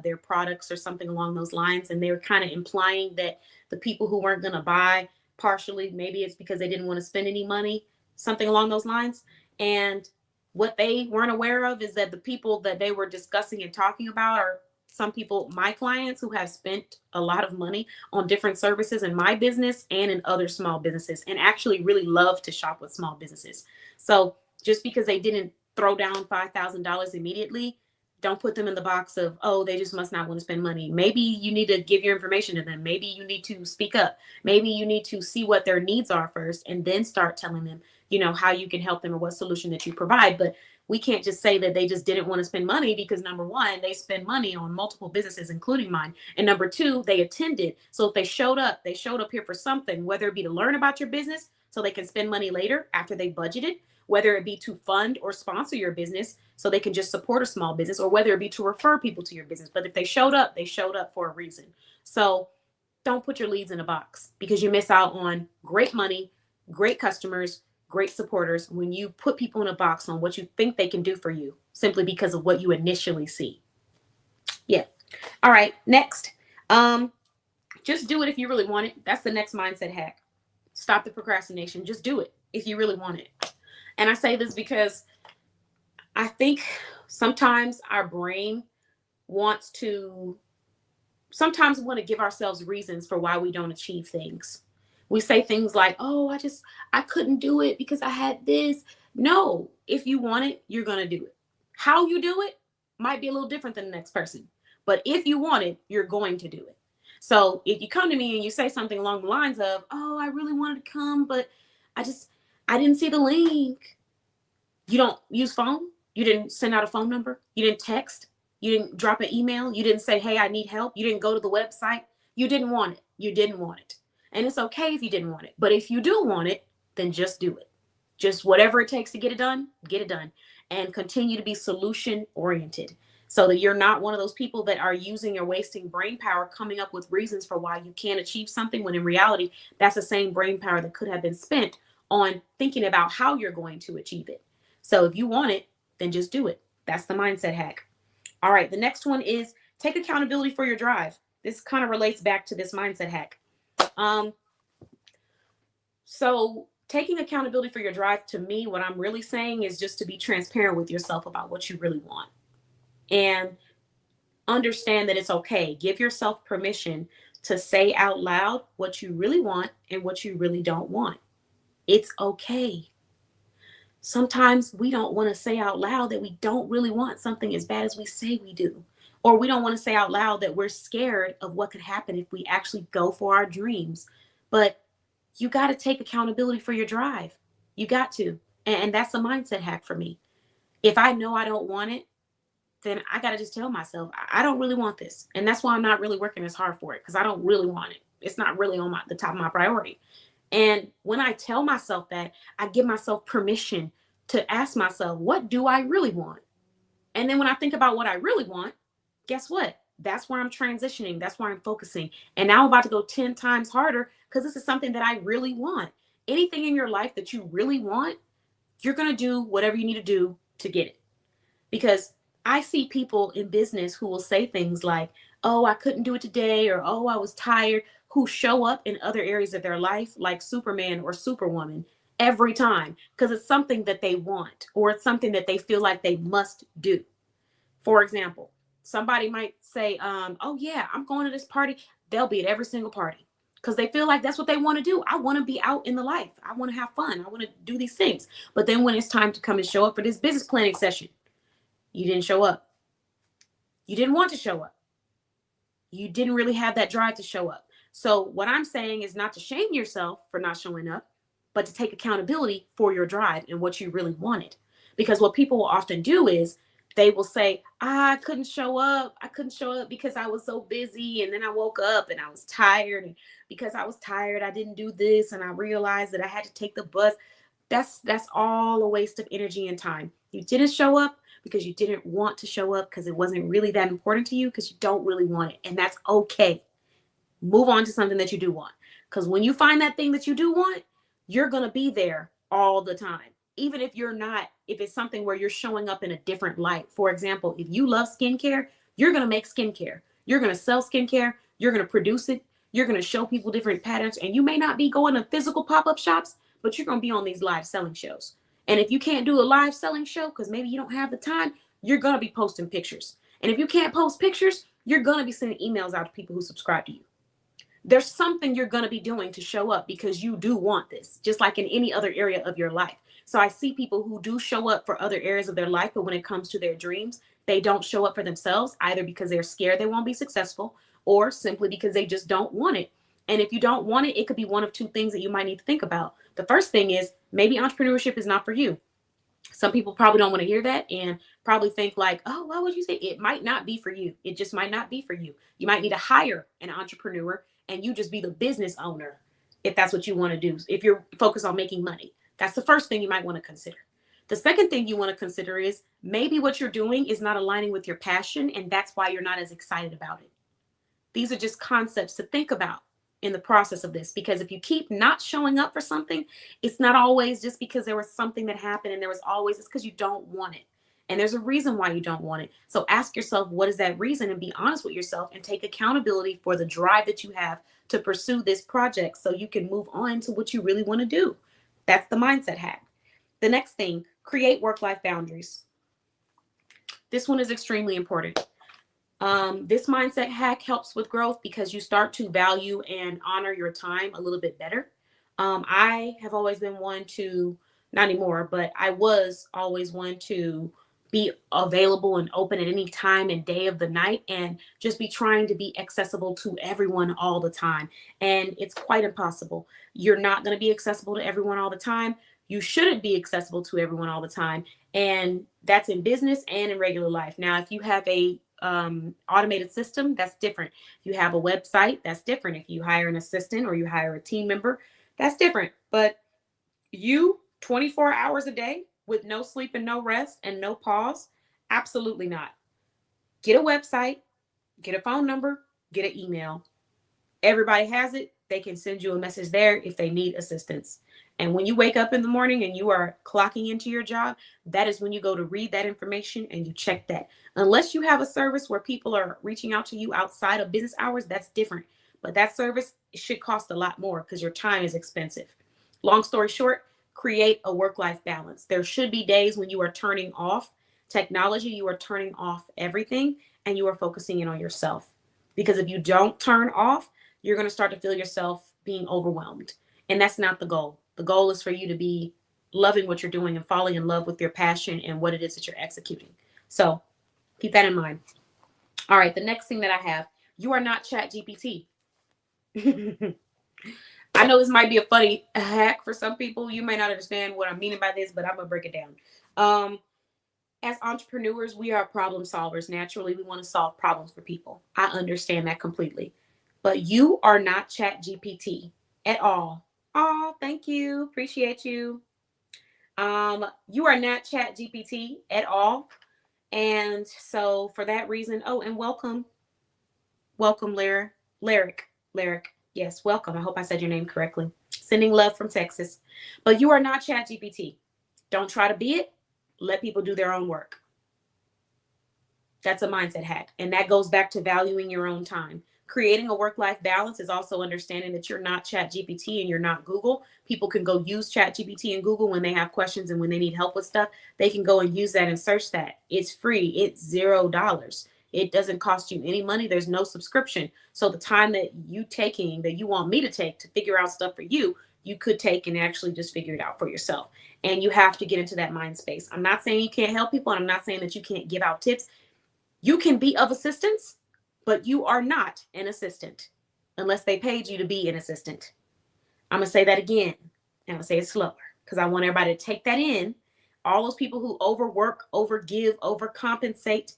their products or something along those lines. And they were kind of implying that the people who weren't going to buy, partially, maybe it's because they didn't want to spend any money, something along those lines. And what they weren't aware of is that the people that they were discussing and talking about are some people, my clients, who have spent a lot of money on different services in my business and in other small businesses, and actually really love to shop with small businesses. So just because they didn't throw down $5,000 immediately, don't put them in the box of, oh, they just must not want to spend money. Maybe you need to give your information to them. Maybe you need to speak up. Maybe you need to see what their needs are first and then start telling them, how you can help them or what solution that you provide. But we can't just say that they just didn't want to spend money, because number one, they spend money on multiple businesses, including mine. And number two, they attended. So if they showed up here for something, whether it be to learn about your business so they can spend money later after they budgeted, whether it be to fund or sponsor your business so they can just support a small business, or whether it be to refer people to your business. But if they showed up for a reason. So don't put your leads in a box, because you miss out on great money, great customers, great supporters when you put people in a box on what you think they can do for you simply because of what you initially see. Yeah. All right. Next. Just do it if you really want it. That's the next mindset hack. Stop the procrastination. Just do it if you really want it. And I say this because I think sometimes our brain sometimes we want to give ourselves reasons for why we don't achieve things. We say things like, oh, I couldn't do it because I had this. No, if you want it, you're going to do it. How you do it might be a little different than the next person. But if you want it, you're going to do it. So if you come to me and you say something along the lines of, oh, I really wanted to come, but I didn't see the link. You don't use phone. You didn't send out a phone number. You didn't text. You didn't drop an email. You didn't say, hey, I need help. You didn't go to the website. You didn't want it. You didn't want it. And it's okay if you didn't want it. But if you do want it, then just do it. Just whatever it takes to get it done, and continue to be solution oriented, so that you're not one of those people that are using or wasting brain power coming up with reasons for why you can't achieve something, when in reality, that's the same brain power that could have been spent on thinking about how you're going to achieve it. So if you want it, then just do it. That's the mindset hack. All right. The next one is take accountability for your drive. This kind of relates back to this mindset hack. So taking accountability for your drive, to me, what I'm really saying is just to be transparent with yourself about what you really want, and understand that it's okay. Give yourself permission to say out loud what you really want and what you really don't want. It's okay. Sometimes we don't want to say out loud that we don't really want something as bad as we say we do. Or we don't want to say out loud that we're scared of what could happen if we actually go for our dreams. But you got to take accountability for your drive. You got to. And that's a mindset hack for me. If I know I don't want it, then I got to just tell myself, I don't really want this. And that's why I'm not really working as hard for it, because I don't really want it. It's not really on the top of my priority. And when I tell myself that, I give myself permission to ask myself, what do I really want? And then when I think about what I really want, guess what? That's where I'm transitioning. That's where I'm focusing. And now I'm about to go 10 times harder, because this is something that I really want. Anything in your life that you really want, you're going to do whatever you need to do to get it. Because I see people in business who will say things like, oh, I couldn't do it today, or oh, I was tired, who show up in other areas of their life like Superman or Superwoman every time, because it's something that they want, or it's something that they feel like they must do. For example, somebody might say, oh yeah, I'm going to this party. They'll be at every single party because they feel like that's what they want to do. I want to be out in the life. I want to have fun. I want to do these things. But then when it's time to come and show up for this business planning session, you didn't show up. You didn't want to show up. You didn't really have that drive to show up. So what I'm saying is not to shame yourself for not showing up, but to take accountability for your drive and what you really wanted. Because what people will often do is they will say, I couldn't show up. I couldn't show up because I was so busy. And then I woke up and I was tired. And because I was tired, I didn't do this. And I realized that I had to take the bus. That's all a waste of energy and time. You didn't show up because you didn't want to show up, because it wasn't really that important to you, because you don't really want it. And that's okay. Move on to something that you do want. Because when you find that thing that you do want, you're going to be there all the time. Even if you're not, if it's something where you're showing up in a different light. For example, if you love skincare, you're going to make skincare. You're going to sell skincare. You're going to produce it. You're going to show people different patterns. And you may not be going to physical pop-up shops, but you're going to be on these live selling shows. And if you can't do a live selling show because maybe you don't have the time, you're going to be posting pictures. And if you can't post pictures, you're going to be sending emails out to people who subscribe to you. There's something you're going to be doing to show up because you do want this, just like in any other area of your life. So I see people who do show up for other areas of their life, but when it comes to their dreams, they don't show up for themselves, either because they're scared they won't be successful or simply because they just don't want it. And if you don't want it, it could be one of two things that you might need to think about. The first thing is maybe entrepreneurship is not for you. Some people probably don't want to hear that and probably think like, oh, why would you say it might not be for you? It just might not be for you. You might need to hire an entrepreneur and you just be the business owner if that's what you want to do. If you're focused on making money, that's the first thing you might want to consider. The second thing you want to consider is maybe what you're doing is not aligning with your passion, and that's why you're not as excited about it. These are just concepts to think about in the process of this, because if you keep not showing up for something, it's not always just because there was something that happened and there was always, it's because you don't want it. And there's a reason why you don't want it. So ask yourself, what is that reason? And be honest with yourself and take accountability for the drive that you have to pursue this project so you can move on to what you really want to do. That's the mindset hack. The next thing, create work-life boundaries. This one is extremely important. This mindset hack helps with growth because you start to value and honor your time a little bit better. I have always been one to, not anymore, but I was always one to be available and open at any time and day of the night and just be trying to be accessible to everyone all the time. And it's quite impossible. You're not going to be accessible to everyone all the time. You shouldn't be accessible to everyone all the time. And that's in business and in regular life. Now, if you have a automated system, that's different. If you have a website, that's different. If you hire an assistant or you hire a team member, that's different. But you 24 hours a day with no sleep and no rest and no pause, absolutely not. Get a website, get a phone number, get an email. Everybody has it. They can send you a message there if they need assistance. And when you wake up in the morning and you are clocking into your job, that is when you go to read that information and you check that. Unless you have a service where people are reaching out to you outside of business hours, that's different. But that service should cost a lot more because your time is expensive. Long story short, create a work-life balance. There should be days when you are turning off technology, you are turning off everything, and you are focusing in on yourself. Because if you don't turn off, you're going to start to feel yourself being overwhelmed. And that's not the goal. The goal is for you to be loving what you're doing and falling in love with your passion and what it is that you're executing. So keep that in mind. All right, the next thing that I have, you are not ChatGPT. I know this might be a funny hack for some people. You may not understand what I'm meaning by this, but I'm going to break it down. As entrepreneurs, we are problem solvers. Naturally, we want to solve problems for people. I understand that completely. But you are not ChatGPT at all. Oh, thank you. Appreciate you. You are not ChatGPT at all. And so for that reason, oh, and welcome. Welcome, Lyric. Yes, welcome. I hope I said your name correctly. Sending love from Texas. But you are not ChatGPT. Don't try to be it. Let people do their own work. That's a mindset hack. And that goes back to valuing your own time. Creating a work-life balance is also understanding that you're not ChatGPT and you're not Google. People can go use ChatGPT and Google when they have questions and when they need help with stuff. They can go and use that and search that. It's free. It's $0. It doesn't cost you any money. There's no subscription. So the time that you want me to take to figure out stuff for you, you could take and actually just figure it out for yourself. And you have to get into that mind space. I'm not saying you can't help people, and I'm not saying that you can't give out tips. You can be of assistance, but you are not an assistant unless they paid you to be an assistant. I'm going to say that again. I'm going to say it slower because I want everybody to take that in. All those people who overwork, overgive, overcompensate,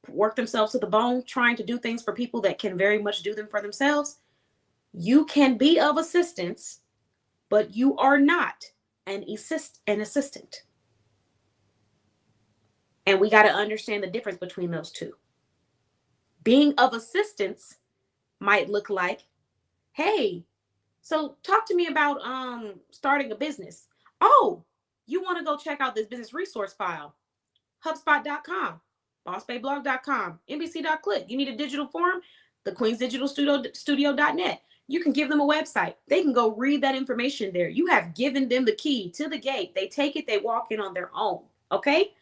work themselves to the bone, trying to do things for people that can very much do them for themselves. You can be of assistance, but you are not an assistant. And we got to understand the difference between those two. Being of assistance might look like, hey, So talk to me about starting a business. Oh, you want to go check out this business resource file. HubSpot.com, BossBayBlog.com, NBC.click. You need a digital form? The Queen's Digital Studio.net. You can give them a website. They can go read that information there. You have given them the key to the gate. They take it, they walk in on their own. Okay?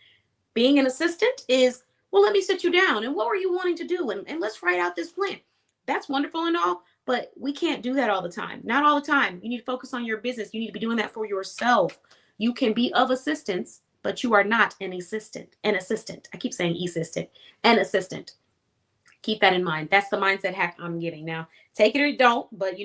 Being an assistant is, well, let me sit you down. And what were you wanting to do? And let's write out this plan. That's wonderful and all, but we can't do that all the time. Not all the time. You need to focus on your business. You need to be doing that for yourself. You can be of assistance, but you are not an assistant. An assistant. I keep saying assistant. An assistant. Keep that in mind. That's the mindset hack I'm giving. Now, take it or don't, but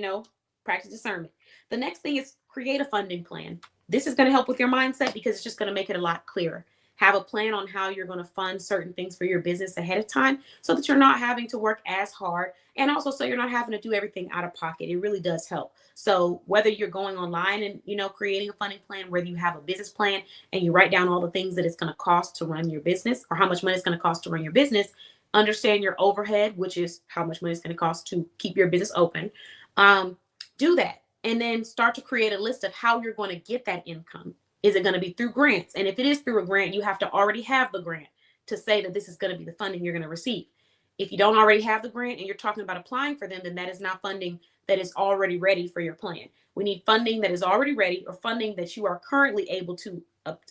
practice discernment. The next thing is create a funding plan. This is going to help with your mindset because it's just going to make it a lot clearer. Have a plan on how you're going to fund certain things for your business ahead of time so that you're not having to work as hard, and also so you're not having to do everything out of pocket. It really does help. So whether you're going online and creating a funding plan, whether you have a business plan and you write down all the things that it's going to cost to run your business or how much money it's going to cost to run your business, understand your overhead, which is how much money it's going to cost to keep your business open. Do that, and then start to create a list of how you're going to get that income. Is it going to be through grants? And if it is through a grant, you have to already have the grant to say that this is going to be the funding you're going to receive. If you don't already have the grant and you're talking about applying for them, then that is not funding that is already ready for your plan. We need funding that is already ready, or funding that you are currently able to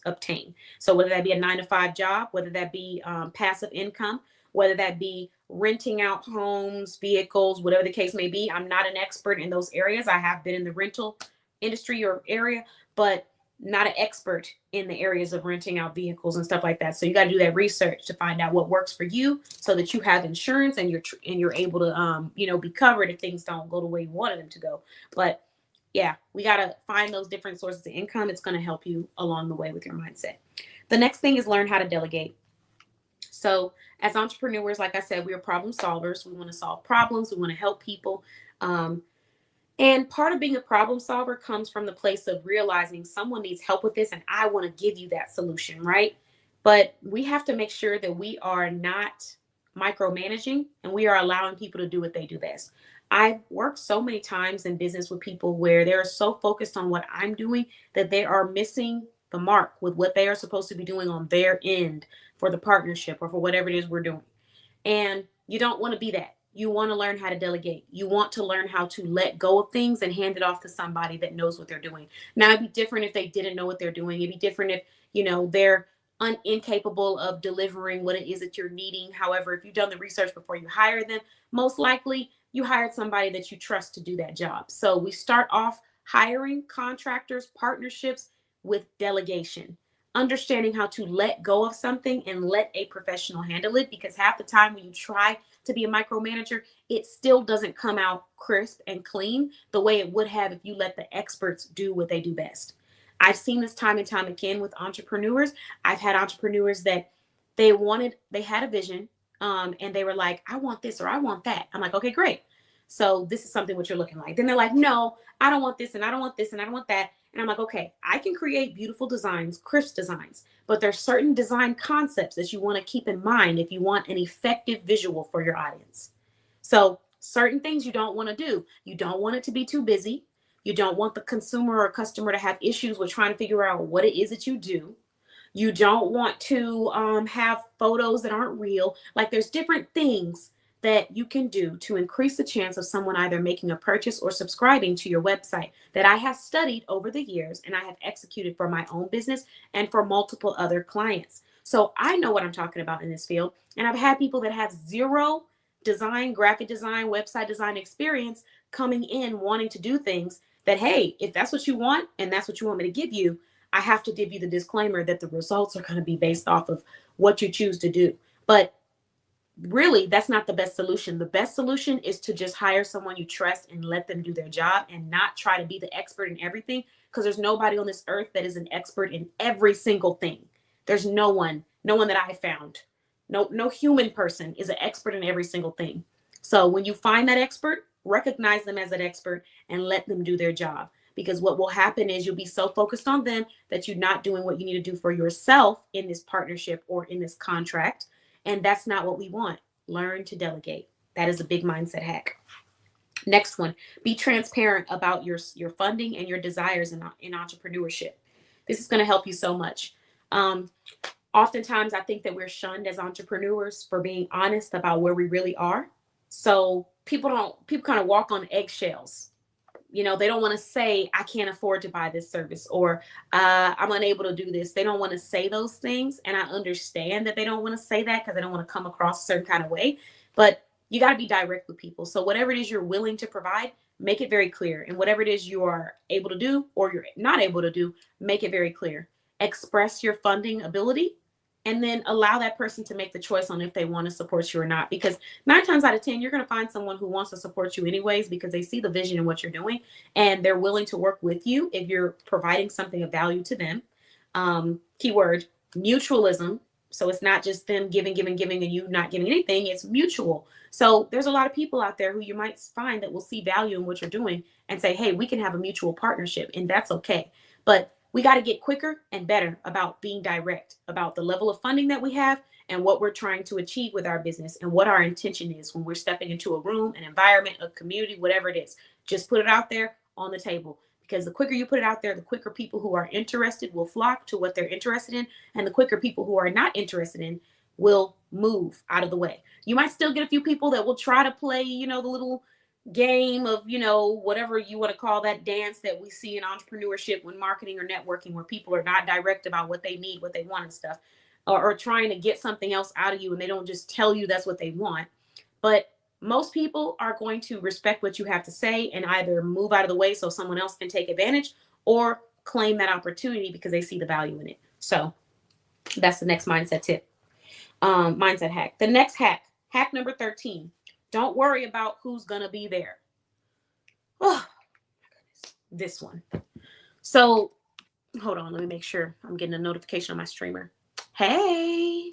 obtain. So whether that be a 9-to-5 job, whether that be passive income, whether that be renting out homes, vehicles, whatever the case may be. I'm not an expert in those areas. I have been in the rental industry or area, but not an expert in the areas of renting out vehicles and stuff like that. So you got to do that research to find out what works for you, so that you have insurance and you're able to be covered if things don't go the way you wanted them to go. But yeah, we got to find those different sources of income. It's going to help you along the way with your mindset. The next thing is learn how to delegate. So as entrepreneurs, like I said, we are problem solvers. We want to solve problems. We want to help people. And part of being a problem solver comes from the place of realizing someone needs help with this and I want to give you that solution, right? But we have to make sure that we are not micromanaging and we are allowing people to do what they do best. I've worked so many times in business with people where they're so focused on what I'm doing that they are missing the mark with what they are supposed to be doing on their end for the partnership or for whatever it is we're doing. And you don't want to be that. You want to learn how to delegate. You want to learn how to let go of things and hand it off to somebody that knows what they're doing. Now, it'd be different if they didn't know what they're doing. It'd be different if, they're incapable of delivering what it is that you're needing. However, if you've done the research before you hire them, most likely you hired somebody that you trust to do that job. So we start off hiring contractors, partnerships with delegation. Understanding how to let go of something and let a professional handle it, because half the time when you try to be a micromanager, it still doesn't come out crisp and clean the way it would have if you let the experts do what they do best. I've seen this time and time again with entrepreneurs. I've had entrepreneurs that they had a vision, and they were like, I want this or I want that. I'm like, okay, great. So this is something what you're looking like. Then they're like, no, I don't want this and I don't want this and I don't want that. And I'm like, okay, I can create beautiful designs, crisp designs, but there's certain design concepts that you want to keep in mind if you want an effective visual for your audience. So certain things you don't want to do. You don't want it to be too busy. You don't want the consumer or customer to have issues with trying to figure out what it is that you do. You don't want to have photos that aren't real. Like, there's different things that you can do to increase the chance of someone either making a purchase or subscribing to your website that I have studied over the years and I have executed for my own business and for multiple other clients. So I know what I'm talking about in this field. And I've had people that have zero design, graphic design, website design experience coming in wanting to do things that, hey, if that's what you want and that's what you want me to give you, I have to give you the disclaimer that the results are going to be based off of what you choose to do. But really, that's not the best solution. The best solution is to just hire someone you trust and let them do their job and not try to be the expert in everything, because there's nobody on this earth that is an expert in every single thing. There's no one that I found. No human person is an expert in every single thing. So when you find that expert, recognize them as an expert and let them do their job. Because what will happen is you'll be so focused on them that you're not doing what you need to do for yourself in this partnership or in this contract. And that's not what we want. Learn to delegate. That is a big mindset hack. Next one, be transparent about your funding and your desires in entrepreneurship. This is going to help you so much. Um, Oftentimes, I think that we're shunned as entrepreneurs for being honest about where we really are. So people kind of walk on eggshells. You know, they don't want to say, I can't afford to buy this service, or I'm unable to do this. They don't want to say those things. And I understand that they don't want to say that because they don't want to come across a certain kind of way. But you got to be direct with people. So whatever it is you're willing to provide, make it very clear. And whatever it is you are able to do or you're not able to do, make it very clear. Express your funding ability, and then allow that person to make the choice on if they want to support you or not. Because 9 times out of 10, you're going to find someone who wants to support you anyways, because they see the vision in what you're doing and they're willing to work with you if you're providing something of value to them. Keyword, mutualism. So it's not just them giving, and you not giving anything. It's mutual. So there's a lot of people out there who you might find that will see value in what you're doing and say, hey, we can have a mutual partnership, and that's okay. But we got to get quicker and better about being direct about the level of funding that we have and what we're trying to achieve with our business and what our intention is when we're stepping into a room, an environment, a community, whatever it is. Just put it out there on the table, because the quicker you put it out there, the quicker people who are interested will flock to what they're interested in, and the quicker people who are not interested in will move out of the way. You might still get a few people that will try to play, the little game of, whatever you want to call that dance that we see in entrepreneurship when marketing or networking, where people are not direct about what they need, what they want and stuff, or trying to get something else out of you, and they don't just tell you that's what they want. But most people are going to respect what you have to say and either move out of the way so someone else can take advantage, or claim that opportunity because they see the value in it. So that's the next mindset tip. Mindset hack. The next hack number 13. Don't worry about who's going to be there. Oh, this one. So hold on. Let me make sure I'm getting a notification on my streamer. Hey.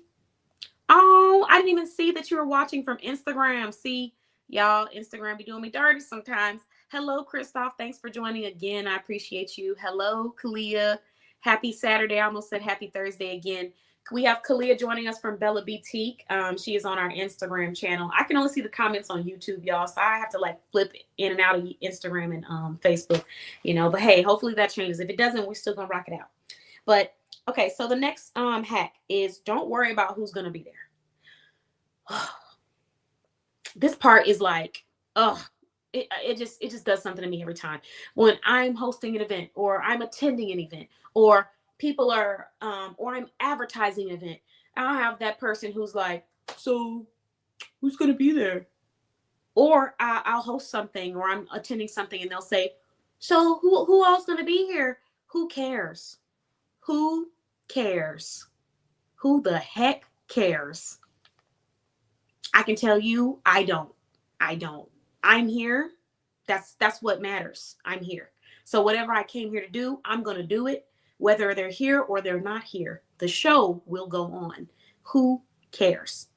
Oh, I didn't even see that you were watching from Instagram. See, y'all, Instagram be doing me dirty sometimes. Hello, Christoph. Thanks for joining again. I appreciate you. Hello, Kalia. Happy Saturday. I almost said happy Thursday again. We have Kalia joining us from Bella Boutique. She is on our Instagram channel. I can only see the comments on YouTube, y'all, so I have to flip in and out of Instagram and Facebook, But hey, hopefully that changes. If it doesn't, we're still gonna rock it out. But okay, so the next hack is don't worry about who's gonna be there. This part is it just does something to me every time when I'm hosting an event or I'm attending an event or people are or I'm advertising an event. I'll have that person who's like, so who's gonna be there? Or I'll host something or I'm attending something and they'll say, so who else gonna be here? Who cares? Who cares? Who the heck cares? I can tell you, I don't. I'm here. That's what matters. I'm here. So whatever I came here to do, I'm going to do it. Whether they're here or they're not here, the show will go on. Who cares?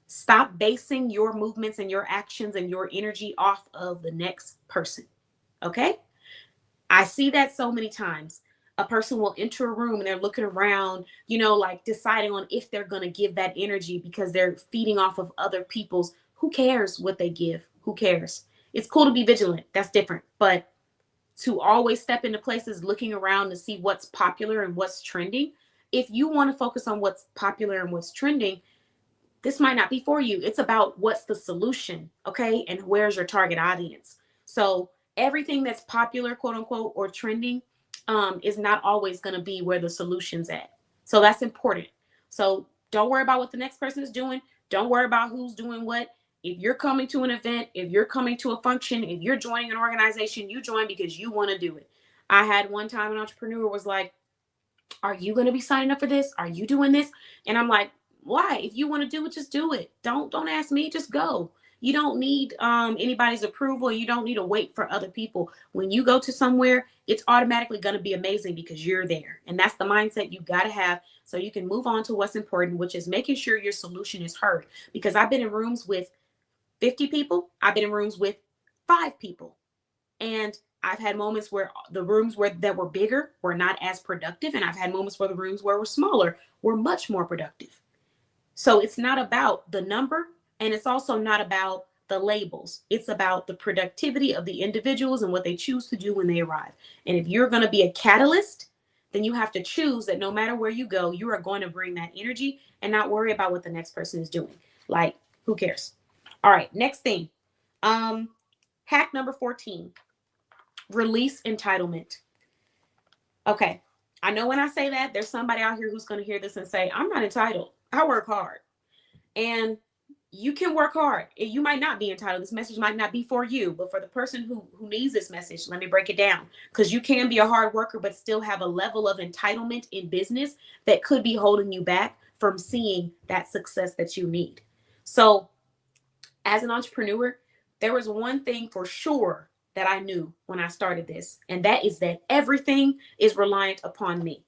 Stop basing your movements and your actions and your energy off of the next person. Okay? I see that so many times. A person will enter a room and they're looking around, deciding on if they're going to give that energy because they're feeding off of other people's. Who cares what they give? Who cares? It's cool to be vigilant. That's different. But to always step into places looking around to see what's popular and what's trending, if you want to focus on what's popular and what's trending, this might not be for you. It's about what's the solution, okay? And where's your target audience? So everything that's popular, quote unquote, or trending is not always going to be where the solution's at. So that's important. So don't worry about what the next person is doing. Don't worry about who's doing what. If you're coming to an event, if you're coming to a function, if you're joining an organization, you join because you want to do it. I had one time an entrepreneur was like, are you going to be signing up for this? Are you doing this? And I'm like, why? If you want to do it, just do it. Don't ask me, just go. You don't need anybody's approval. You don't need to wait for other people. When you go to somewhere, it's automatically going to be amazing because you're there. And that's the mindset you got to have so you can move on to what's important, which is making sure your solution is heard. Because I've been in rooms with 50 people. I've been in rooms with 5 people. And I've had moments where the rooms that were bigger were not as productive. And I've had moments where the rooms where were smaller were much more productive. So it's not about the number. And it's also not about the labels. It's about the productivity of the individuals and what they choose to do when they arrive. And if you're going to be a catalyst, then you have to choose that no matter where you go, you are going to bring that energy and not worry about what the next person is doing. Like, who cares? All right, next thing. Hack number 14, release entitlement. Okay, I know when I say that, there's somebody out here who's going to hear this and say, I'm not entitled. I work hard. And you can work hard. You might not be entitled. This message might not be for you, but for the person who needs this message, let me break it down. Because you can be a hard worker, but still have a level of entitlement in business that could be holding you back from seeing that success that you need. So as an entrepreneur, there was one thing for sure that I knew when I started this, and that is that everything is reliant upon me.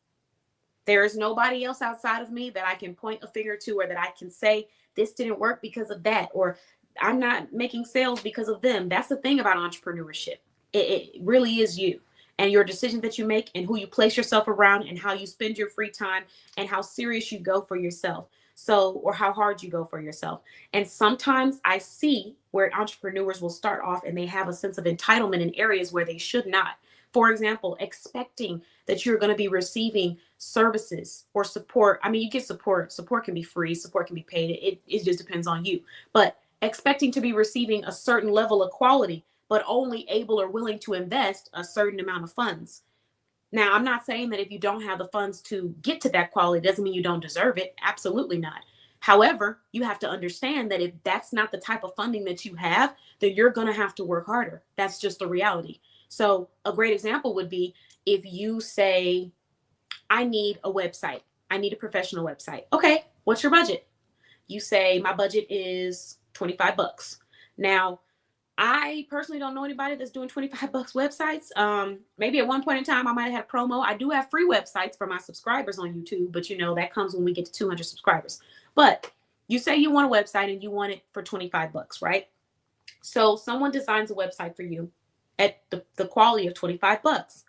There is nobody else outside of me that I can point a finger to, or that I can say, this didn't work because of that, or I'm not making sales because of them. That's the thing about entrepreneurship. It really is you and your decisions that you make and who you place yourself around and how you spend your free time and how serious you go for yourself. So, or how hard you go for yourself. And sometimes I see where entrepreneurs will start off and they have a sense of entitlement in areas where they should not. For example, expecting that you're going to be receiving services or support. I mean, you get support. Support can be free. Support can be paid. It just depends on you. But expecting to be receiving a certain level of quality, but only able or willing to invest a certain amount of funds. Now, I'm not saying that if you don't have the funds to get to that quality, doesn't mean you don't deserve it. Absolutely not. However, you have to understand that if that's not the type of funding that you have, then you're going to have to work harder. That's just the reality. So a great example would be if you say, I need a website. I need a professional website. Okay, what's your budget? You say, my budget is $25. Now, I personally don't know anybody that's doing $25 websites. Maybe at one point in time, I might have had a promo. I do have free websites for my subscribers on YouTube, but that comes when we get to 200 subscribers. But you say you want a website and you want it for $25, right? So someone designs a website for you at the quality of $25.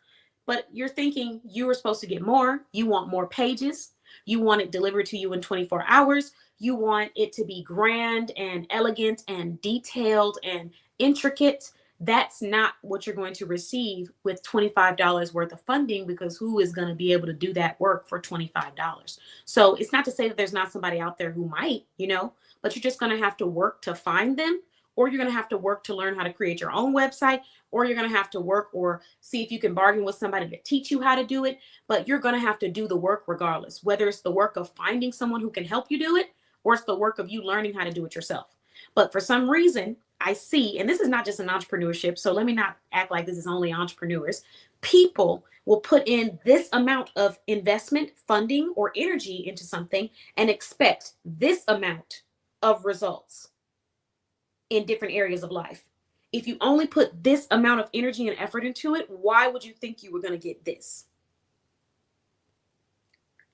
But you're thinking you were supposed to get more. You want more pages. You want it delivered to you in 24 hours. You want it to be grand and elegant and detailed and intricate. That's not what you're going to receive with $25 worth of funding, because who is going to be able to do that work for $25? So it's not to say that there's not somebody out there who might, but you're just going to have to work to find them, or you're going to have to work to learn how to create your own website, or you're going to have to work or see if you can bargain with somebody to teach you how to do it. But you're going to have to do the work regardless, whether it's the work of finding someone who can help you do it, or it's the work of you learning how to do it yourself. But for some reason, I see, and this is not just an entrepreneurship, so let me not act like this is only entrepreneurs. People will put in this amount of investment, funding, or energy into something and expect this amount of results in different areas of life. If you only put this amount of energy and effort into it, why would you think you were going to get this?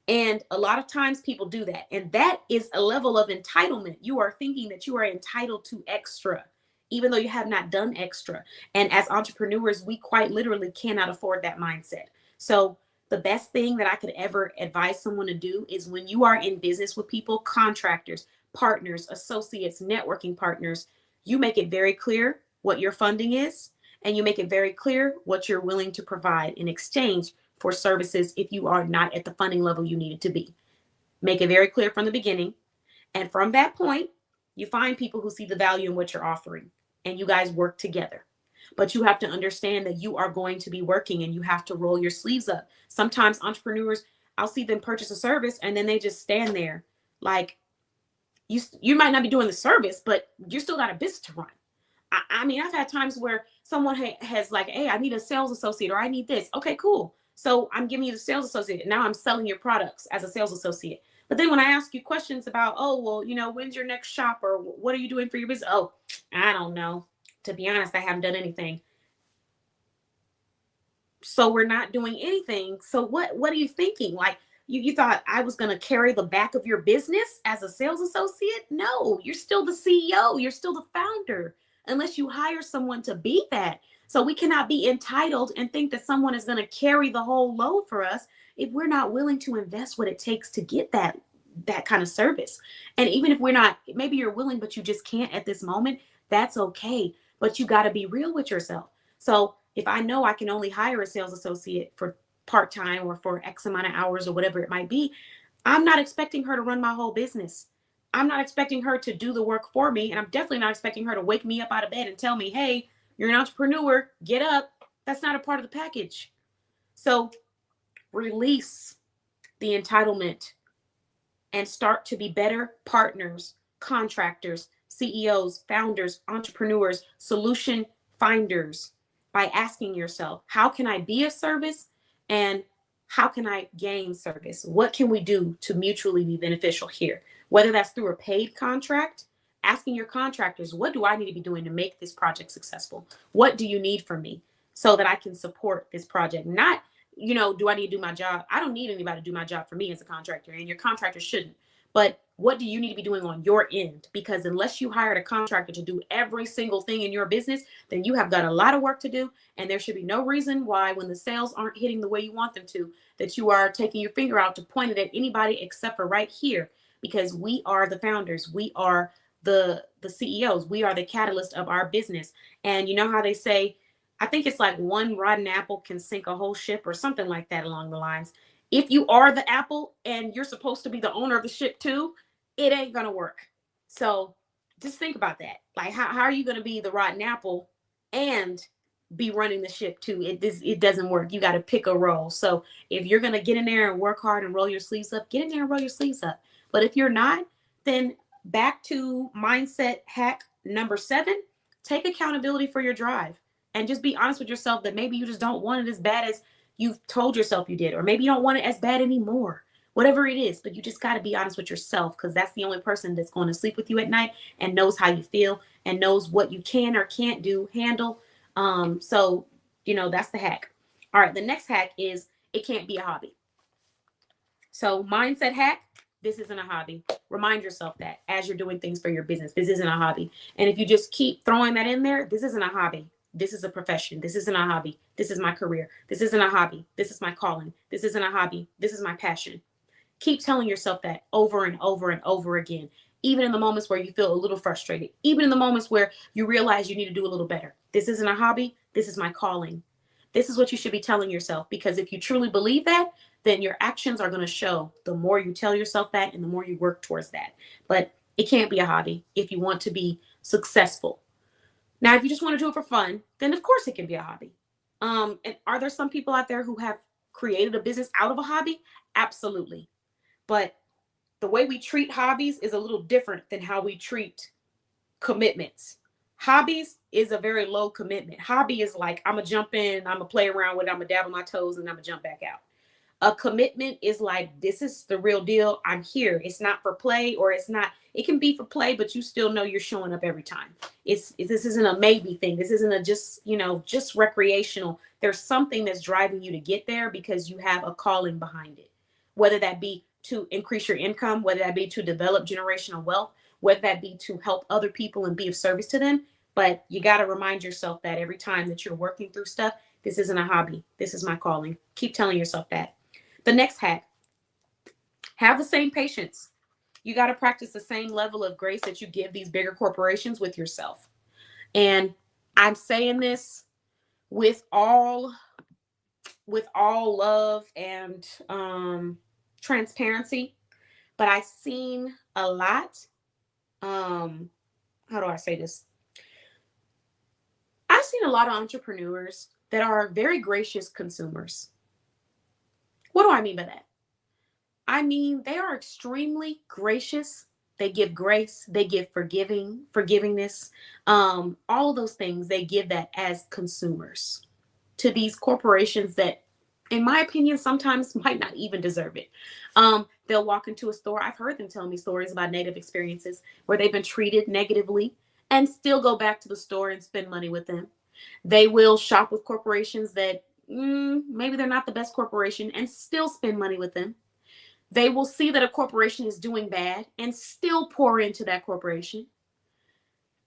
And a lot of times people do that. And that is a level of entitlement. You are thinking that you are entitled to extra, even though you have not done extra. And as entrepreneurs, we quite literally cannot afford that mindset. So the best thing that I could ever advise someone to do is, when you are in business with people, contractors, partners, associates, networking partners, you make it very clear what your funding is, and you make it very clear what you're willing to provide in exchange for services if you are not at the funding level you need it to be. Make it very clear from the beginning. And from that point, you find people who see the value in what you're offering, and you guys work together. But you have to understand that you are going to be working and you have to roll your sleeves up. Sometimes entrepreneurs, I'll see them purchase a service and then they just stand there like, you might not be doing the service, but you still got a business to run. I mean, I've had times where someone has like, hey, I need a sales associate, or I need this. Okay, cool. So I'm giving you the sales associate. Now I'm selling your products as a sales associate. But then when I ask you questions about, oh, well, when's your next shop, or what are you doing for your business? Oh, I don't know. To be honest, I haven't done anything. So we're not doing anything. So what are you thinking? Like, you thought I was going to carry the back of your business as a sales associate? No, you're still the CEO. You're still the founder, unless you hire someone to be that. So we cannot be entitled and think that someone is going to carry the whole load for us if we're not willing to invest what it takes to get that kind of service. And even if we're not, maybe you're willing, but you just can't at this moment, That's okay. But you got to be real with yourself. So if I know I can only hire a sales associate for part-time or for X amount of hours or whatever it might be, I'm not expecting her to run my whole business. I'm not expecting her to do the work for me. And I'm definitely not expecting her to wake me up out of bed and tell me, hey, you're an entrepreneur, get up. That's not a part of the package. So release the entitlement and start to be better partners, contractors, CEOs, founders, entrepreneurs, solution finders by asking yourself, how can I be of service and how can I gain service? What can we do to mutually be beneficial here? Whether that's through a paid contract, asking your contractors, what do I need to be doing to make this project successful? What do you need from me so that I can support this project? Not, do I need to do my job? I don't need anybody to do my job for me as a contractor, and your contractor shouldn't. But what do you need to be doing on your end? Because unless you hired a contractor to do every single thing in your business, then you have got a lot of work to do. And there should be no reason why, when the sales aren't hitting the way you want them to, that you are taking your finger out to point it at anybody except for right here. Because we are the founders. We are the CEOs. We are the catalyst of our business. And you know how they say, I think it's like one rotten apple can sink a whole ship or something like that along the lines. If you are the apple and you're supposed to be the owner of the ship too, it ain't going to work. So just think about that. Like, how are you going to be the rotten apple and be running the ship too? It doesn't work. You got to pick a role. So if you're going to get in there and work hard and roll your sleeves up, get in there and roll your sleeves up. But if you're not, then back to mindset hack number 7, take accountability for your drive and just be honest with yourself that maybe you just don't want it as bad as you've told yourself you did, or maybe you don't want it as bad anymore, whatever it is. But you just got to be honest with yourself, because that's the only person that's going to sleep with you at night and knows how you feel and knows what you can or can't handle. So that's the hack. All right, the next hack is it can't be a hobby. So mindset hack, this isn't a hobby. Remind yourself that as you're doing things for your business, this isn't a hobby. And if you just keep throwing that in there, this isn't a hobby. This is a profession. This isn't a hobby. This is my career. This isn't a hobby. This is my calling. This isn't a hobby. This is my passion. Keep telling yourself that over and over and over again, even in the moments where you feel a little frustrated, even in the moments where you realize you need to do a little better. This isn't a hobby. This is my calling. This is what you should be telling yourself, because if you truly believe that, then your actions are going to show the more you tell yourself that and the more you work towards that. But it can't be a hobby if you want to be successful. Now, if you just want to do it for fun, then of course it can be a hobby. And are there some people out there who have created a business out of a hobby? Absolutely. But the way we treat hobbies is a little different than how we treat commitments. Hobbies is a very low commitment. Hobby is like, I'm going to jump in, I'm going to play around with it, I'm going to dabble my toes, and I'm going to jump back out. A commitment is like, this is the real deal. I'm here. It's not for play, or it's not, it can be for play, but you still know you're showing up every time. This isn't a maybe thing. This isn't a just recreational. There's something that's driving you to get there because you have a calling behind it, whether that be to increase your income, whether that be to develop generational wealth, whether that be to help other people and be of service to them. But you got to remind yourself that every time that you're working through stuff, this isn't a hobby. This is my calling. Keep telling yourself that. The next hack, have the same patience. You got to practice the same level of grace that you give these bigger corporations with yourself. And I'm saying this with all love and transparency, but I've seen a lot. How do I say this? I've seen a lot of entrepreneurs that are very gracious consumers. What do I mean by that? I mean, they are extremely gracious. They give grace. They give forgivingness. All of those things, they give that as consumers to these corporations that, in my opinion, sometimes might not even deserve it. They'll walk into a store. I've heard them tell me stories about negative experiences where they've been treated negatively and still go back to the store and spend money with them. They will shop with corporations that maybe they're not the best corporation and still spend money with them. They will see that a corporation is doing bad and still pour into that corporation.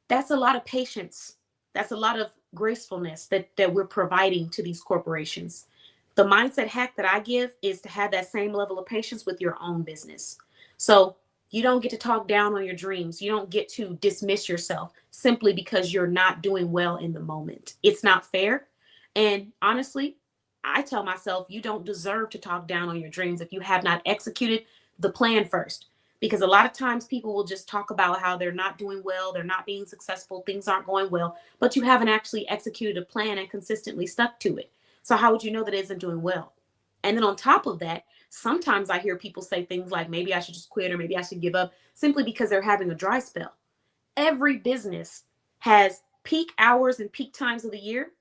That's a lot of patience. That's a lot of gracefulness that we're providing to these corporations. The mindset hack that I give is to have that same level of patience with your own business. So You don't get to talk down on your dreams. You don't get to dismiss yourself simply because you're not doing well in the moment. It's not fair. And honestly, I tell myself you don't deserve to talk down on your dreams if you have not executed the plan first. Because a lot of times people will just talk about how they're not doing well, they're not being successful, things aren't going well, but you haven't actually executed a plan and consistently stuck to it. So, how would you know that it isn't doing well? And then on top of that, sometimes I hear people say things like maybe I should just quit or maybe I should give up simply because they're having a dry spell. Every business has peak hours and peak times of the year.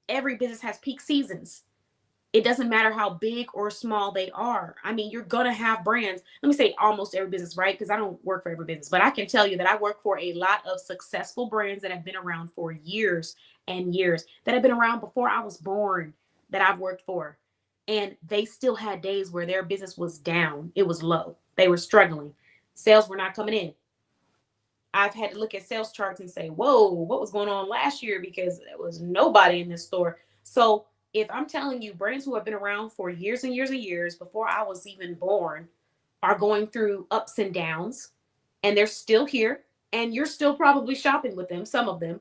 Every business has peak seasons. It doesn't matter how big or small they are. I mean, you're going to have brands. Let me say almost every business, right? Because I don't work for every business, but I can tell you that I work for a lot of successful brands that have been around for years and years, that have been around before I was born, that I've worked for. And they still had days where their business was down. It was low. They were struggling. Sales were not coming in. I've had to look at sales charts and say, whoa, what was going on last year? Because there was nobody in this store. So if I'm telling you, brands who have been around for years and years and years before I was even born are going through ups and downs, and they're still here, and you're still probably shopping with them, some of them,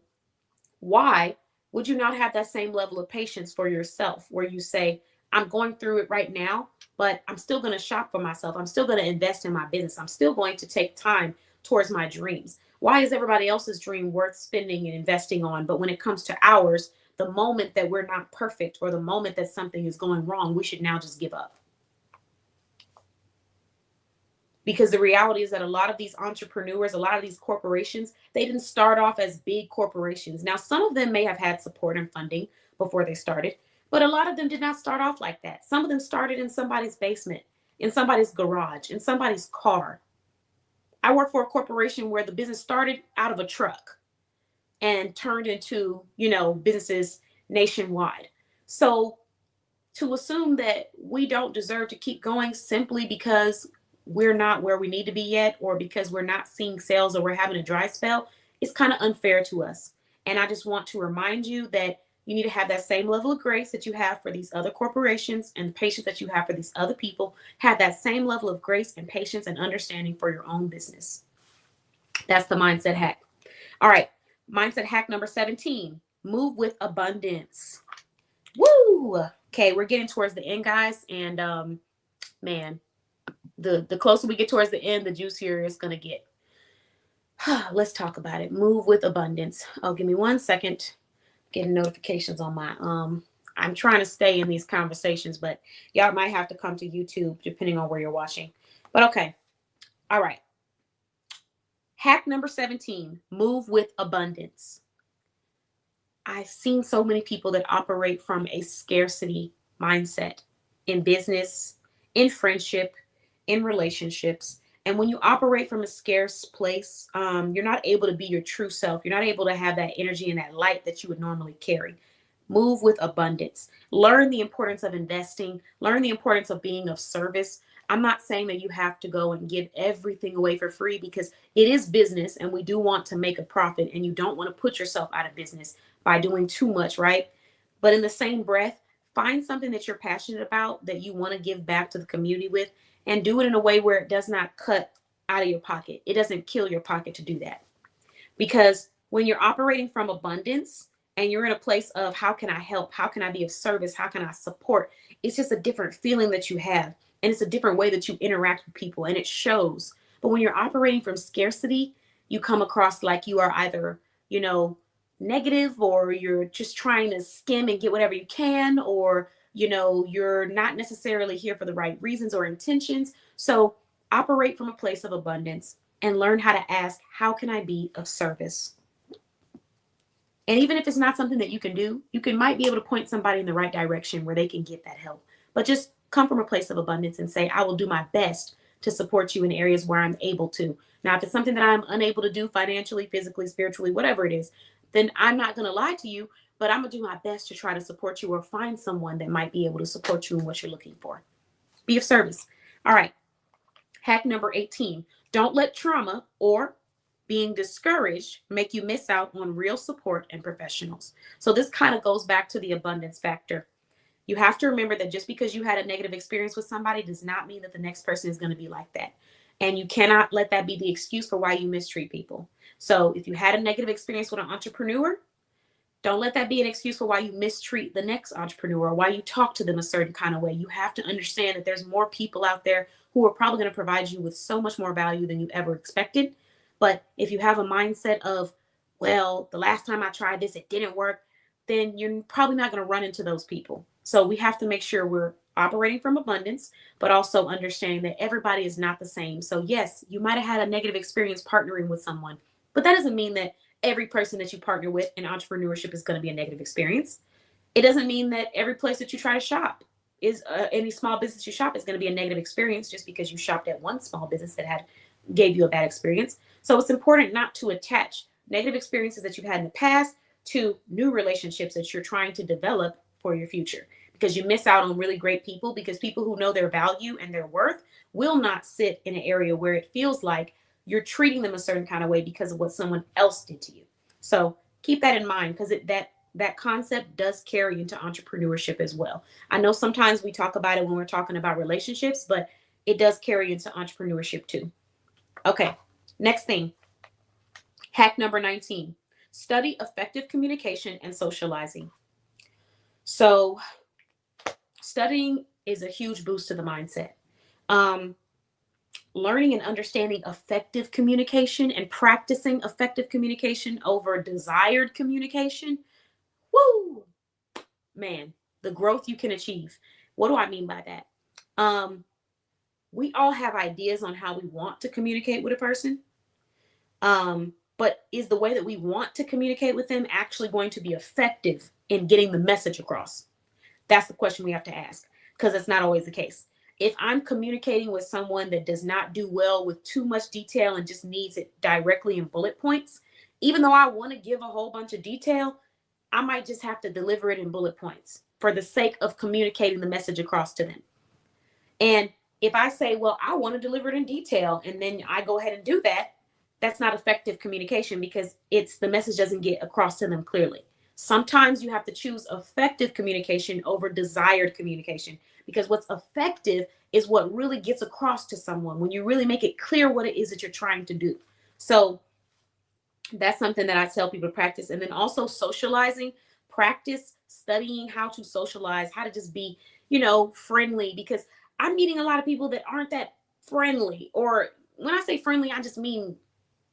why would you not have that same level of patience for yourself where you say, I'm going through it right now, but I'm still going to shop for myself. I'm still going to invest in my business. I'm still going to take time towards my dreams. Why is everybody else's dream worth spending and investing on? But when it comes to ours, the moment that we're not perfect or the moment that something is going wrong, we should now just give up. Because the reality is that a lot of these entrepreneurs, a lot of these corporations, they didn't start off as big corporations. Now, some of them may have had support and funding before they started, but a lot of them did not start off like that. Some of them started in somebody's basement, in somebody's garage, in somebody's car. I work for a corporation where the business started out of a truck and turned into, businesses nationwide. So to assume that we don't deserve to keep going simply because we're not where we need to be yet, or because we're not seeing sales or we're having a dry spell, is kind of unfair to us. And I just want to remind you that you need to have that same level of grace that you have for these other corporations and patience that you have for these other people. Have that same level of grace and patience and understanding for your own business. That's the mindset hack. All right. Mindset hack number 17, move with abundance. Woo! Okay, we're getting towards the end, guys. And man, the closer we get towards the end, the juicier it's gonna get. Let's talk about it. Move with abundance. Oh, give me 1 second. Getting notifications on my I'm trying to stay in these conversations, but y'all might have to come to YouTube depending on where you're watching. But okay. All right. Hack number 17, move with abundance. I've seen so many people that operate from a scarcity mindset in business, in friendship, in relationships. And when you operate from a scarce place, you're not able to be your true self. You're not able to have that energy and that light that you would normally carry. Move with abundance. Learn the importance of investing. Learn the importance of being of service. I'm not saying that you have to go and give everything away for free, because it is business and we do want to make a profit, and you don't want to put yourself out of business by doing too much, right? But in the same breath, find something that you're passionate about that you want to give back to the community with, and do it in a way where it does not cut out of your pocket. It doesn't kill your pocket to do that. Because when you're operating from abundance and you're in a place of how can I help? How can I be of service? How can I support? It's just a different feeling that you have. And it's a different way that you interact with people, and it shows. But when you're operating from scarcity, you come across like you are either, negative, or you're just trying to skim and get whatever you can, or, you're not necessarily here for the right reasons or intentions. So operate from a place of abundance and learn how to ask, how can I be of service? And even if it's not something that you can do, might be able to point somebody in the right direction where they can get that help. But just come from a place of abundance and say, I will do my best to support you in areas where I'm able to. Now, if it's something that I'm unable to do financially, physically, spiritually, whatever it is, then I'm not going to lie to you, but I'm going to do my best to try to support you or find someone that might be able to support you in what you're looking for. Be of service. All right. Hack number 18, don't let trauma or being discouraged make you miss out on real support and professionals. So this kind of goes back to the abundance factor. You have to remember that just because you had a negative experience with somebody does not mean that the next person is going to be like that. And you cannot let that be the excuse for why you mistreat people. So if you had a negative experience with an entrepreneur, don't let that be an excuse for why you mistreat the next entrepreneur or why you talk to them a certain kind of way. You have to understand that there's more people out there who are probably going to provide you with so much more value than you ever expected. But if you have a mindset of, well, the last time I tried this, it didn't work, then you're probably not going to run into those people. So we have to make sure we're operating from abundance, but also understanding that everybody is not the same. So yes, you might have had a negative experience partnering with someone, but that doesn't mean that every person that you partner with in entrepreneurship is going to be a negative experience. It doesn't mean that every place that you try to shop is any small business you shop is going to be a negative experience just because you shopped at one small business that had gave you a bad experience. So it's important not to attach negative experiences that you've had in the past to new relationships that you're trying to develop for your future, because you miss out on really great people, because people who know their value and their worth will not sit in an area where it feels like you're treating them a certain kind of way because of what someone else did to you. So keep that in mind, because that concept does carry into entrepreneurship as well. I know sometimes we talk about it when we're talking about relationships, but it does carry into entrepreneurship too. Okay, next thing, hack number 19, study effective communication and socializing. So studying is a huge boost to the mindset. Learning and understanding effective communication and practicing effective communication over desired communication, woo, man, the growth you can achieve. What do I mean by that? We all have ideas on how we want to communicate with a person. But is the way that we want to communicate with them actually going to be effective in getting the message across? That's the question we have to ask, because it's not always the case. If I'm communicating with someone that does not do well with too much detail and just needs it directly in bullet points, even though I want to give a whole bunch of detail, I might just have to deliver it in bullet points for the sake of communicating the message across to them. And if I say, well, I want to deliver it in detail, and then I go ahead and do that, that's not effective communication, because the message doesn't get across to them clearly. Sometimes you have to choose effective communication over desired communication, because what's effective is what really gets across to someone when you really make it clear what it is that you're trying to do. So that's something that I tell people to practice. And then also socializing, practice studying how to socialize, how to just be, friendly, because I'm meeting a lot of people that aren't that friendly. Or when I say friendly, I just mean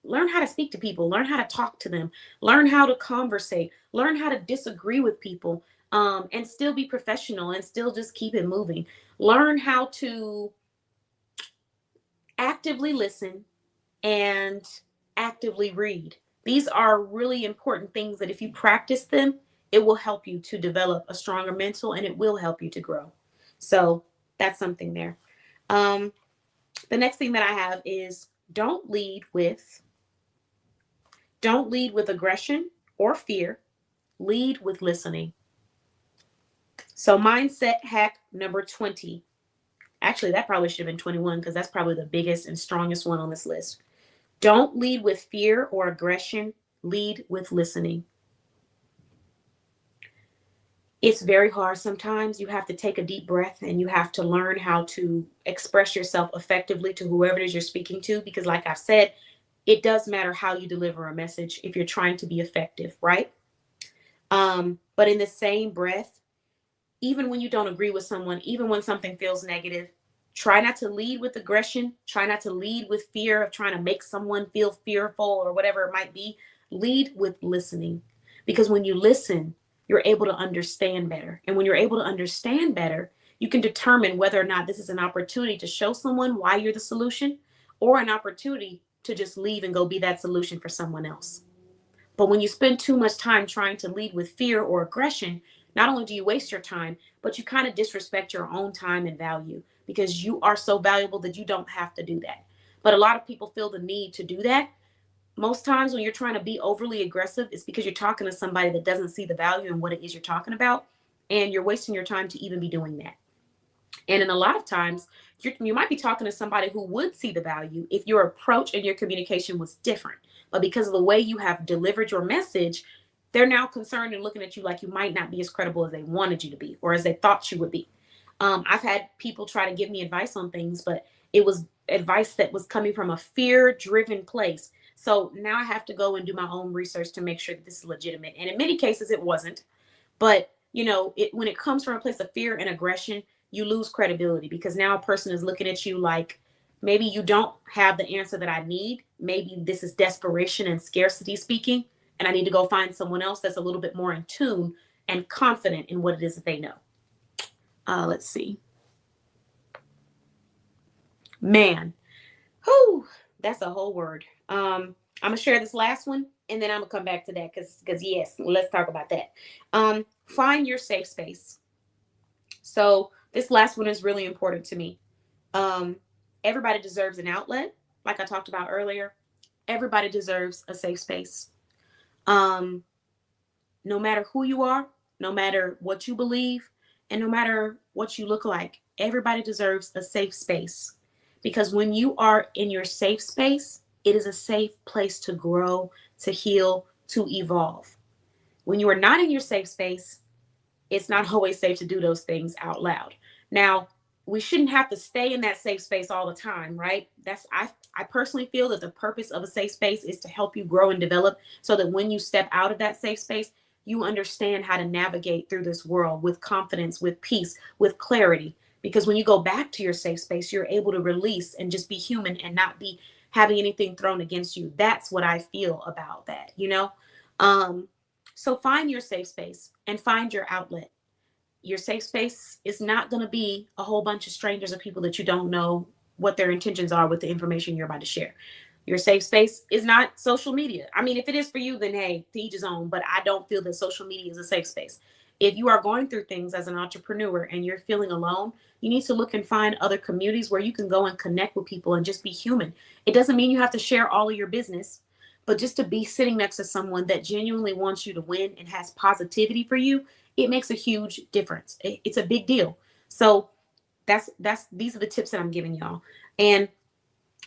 learn how to speak to people, learn how to talk to them, learn how to conversate, learn how to disagree with people, and still be professional and still just keep it moving. Learn how to actively listen and actively read. These are really important things that if you practice them, it will help you to develop a stronger mental, and it will help you to grow. So that's something there. The next thing that I have is don't lead with aggression or fear. Lead with listening. So mindset hack number 20. Actually, that probably should have been 21, because that's probably the biggest and strongest one on this list. Don't lead with fear or aggression. Lead with listening. It's very hard sometimes. You have to take a deep breath and you have to learn how to express yourself effectively to whoever it is you're speaking to, because like I've said, it does matter how you deliver a message if you're trying to be effective, right? But in the same breath, even when you don't agree with someone, even when something feels negative, try not to lead with aggression. Try not to lead with fear of trying to make someone feel fearful or whatever it might be. Lead with listening, because when you listen, you're able to understand better. And when you're able to understand better, you can determine whether or not this is an opportunity to show someone why you're the solution, or an opportunity to just leave and go be that solution for someone else. But when you spend too much time trying to lead with fear or aggression, not only do you waste your time, but you kind of disrespect your own time and value, because you are so valuable that you don't have to do that. But a lot of people feel the need to do that. Most times when you're trying to be overly aggressive, it's because you're talking to somebody that doesn't see the value in what it is you're talking about, and you're wasting your time to even be doing that. And in a lot of times, you might be talking to somebody who would see the value if your approach and your communication was different. But because of the way you have delivered your message, they're now concerned and looking at you like you might not be as credible as they wanted you to be, or as they thought you would be. I've had people try to give me advice on things, but it was advice that was coming from a fear-driven place. So now I have to go and do my own research to make sure that this is legitimate. And in many cases, it wasn't. But when it comes from a place of fear and aggression, you lose credibility because now a person is looking at you like maybe you don't have the answer that I need. Maybe this is desperation and scarcity speaking, and I need to go find someone else that's a little bit more in tune and confident in what it is that they know. Let's see. Man, whew, that's a whole word. I'm gonna share this last one, and then I'm gonna come back to that because yes, let's talk about that. Find your safe space. So this last one is really important to me. Everybody deserves an outlet, like I talked about earlier. Everybody deserves a safe space. No matter who you are, no matter what you believe, and no matter what you look like, everybody deserves a safe space. Because when you are in your safe space, it is a safe place to grow, to heal, to evolve. When you are not in your safe space, it's not always safe to do those things out loud. Now, we shouldn't have to stay in that safe space all the time, right? I personally feel that the purpose of a safe space is to help you grow and develop so that when you step out of that safe space, you understand how to navigate through this world with confidence, with peace, with clarity. Because when you go back to your safe space, you're able to release and just be human and not be having anything thrown against you. That's what I feel about that. So find your safe space and find your outlet. Your safe space is not going to be a whole bunch of strangers or people that you don't know what their intentions are with the information you're about to share. Your safe space is not social media. I mean, if it is for you, then hey, to each his own, but I don't feel that social media is a safe space. If you are going through things as an entrepreneur and you're feeling alone, you need to look and find other communities where you can go and connect with people and just be human. It doesn't mean you have to share all of your business, but just to be sitting next to someone that genuinely wants you to win and has positivity for you, it makes a huge difference. It's a big deal. So these are the tips that I'm giving y'all. And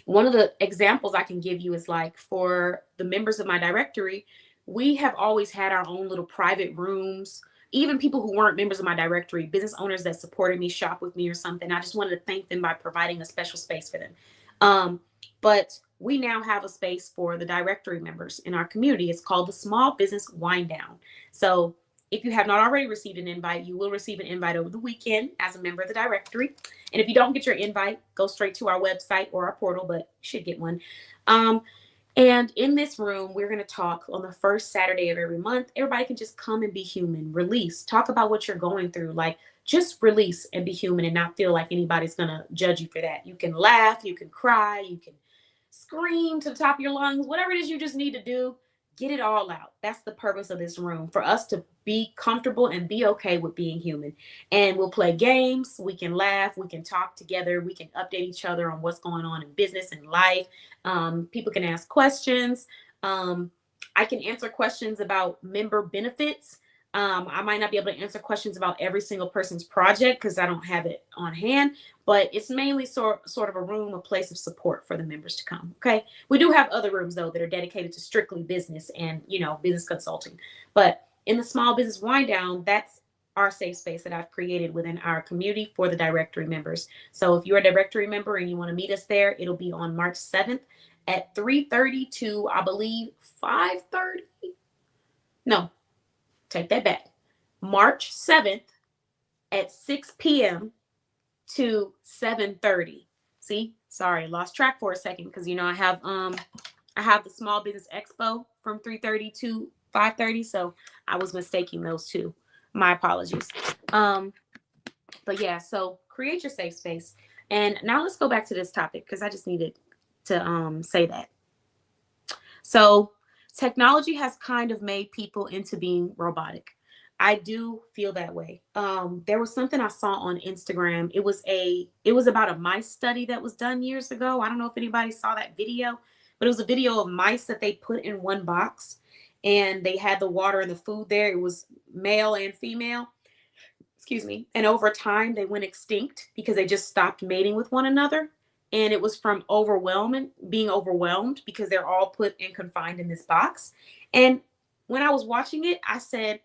one of the examples I can give you is like for the members of my directory, we have always had our own little private rooms. Even people who weren't members of my directory, business owners that supported me, shop with me or something, I just wanted to thank them by providing a special space for them. But we now have a space for the directory members in our community. It's called the Small Business Wind Down. So if you have not already received an invite, you will receive an invite over the weekend as a member of the directory. And if you don't get your invite, go straight to our website or our portal, but you should get one. And in this room, we're going to talk on the first Saturday of every month. Everybody can just come and be human, release, talk about what you're going through. Like just release and be human and not feel like anybody's going to judge you for that. You can laugh, you can cry, you can scream to the top of your lungs, whatever it is you just need to do. Get it all out. That's the purpose of this room, for us to be comfortable and be okay with being human. And we'll play games. We can laugh. We can talk together. We can update each other on what's going on in business and life. People can ask questions. I can answer questions about member benefits. I might not be able to answer questions about every single person's project because I don't have it on hand, but it's mainly sort of a room, a place of support for the members to come. Okay. We do have other rooms though that are dedicated to strictly business and, business consulting. But in the Small Business Wind Down, that's our safe space that I've created within our community for the directory members. So if you're a directory member and you want to meet us there, it'll be on March 7th at 3:30 to, I believe, 5:30. No. Take that back. March 7th at 6 p.m. to 7:30. See, sorry, lost track for a second because I have the Small Business Expo from 3:30 to 5:30, so I was mistaking those two. My apologies. But yeah, so create your safe space. And now let's go back to this topic because I just needed to say that. So technology has kind of made people into being robotic. I do feel that way. There was something I saw on Instagram. It was about a mice study that was done years ago. I don't know if anybody saw that video, but it was a video of mice that they put in one box and they had the water and the food there. It was male and female. Excuse me. And over time they went extinct because they just stopped mating with one another. And it was from being overwhelmed because they're all put and confined in this box. And when I was watching it, I said,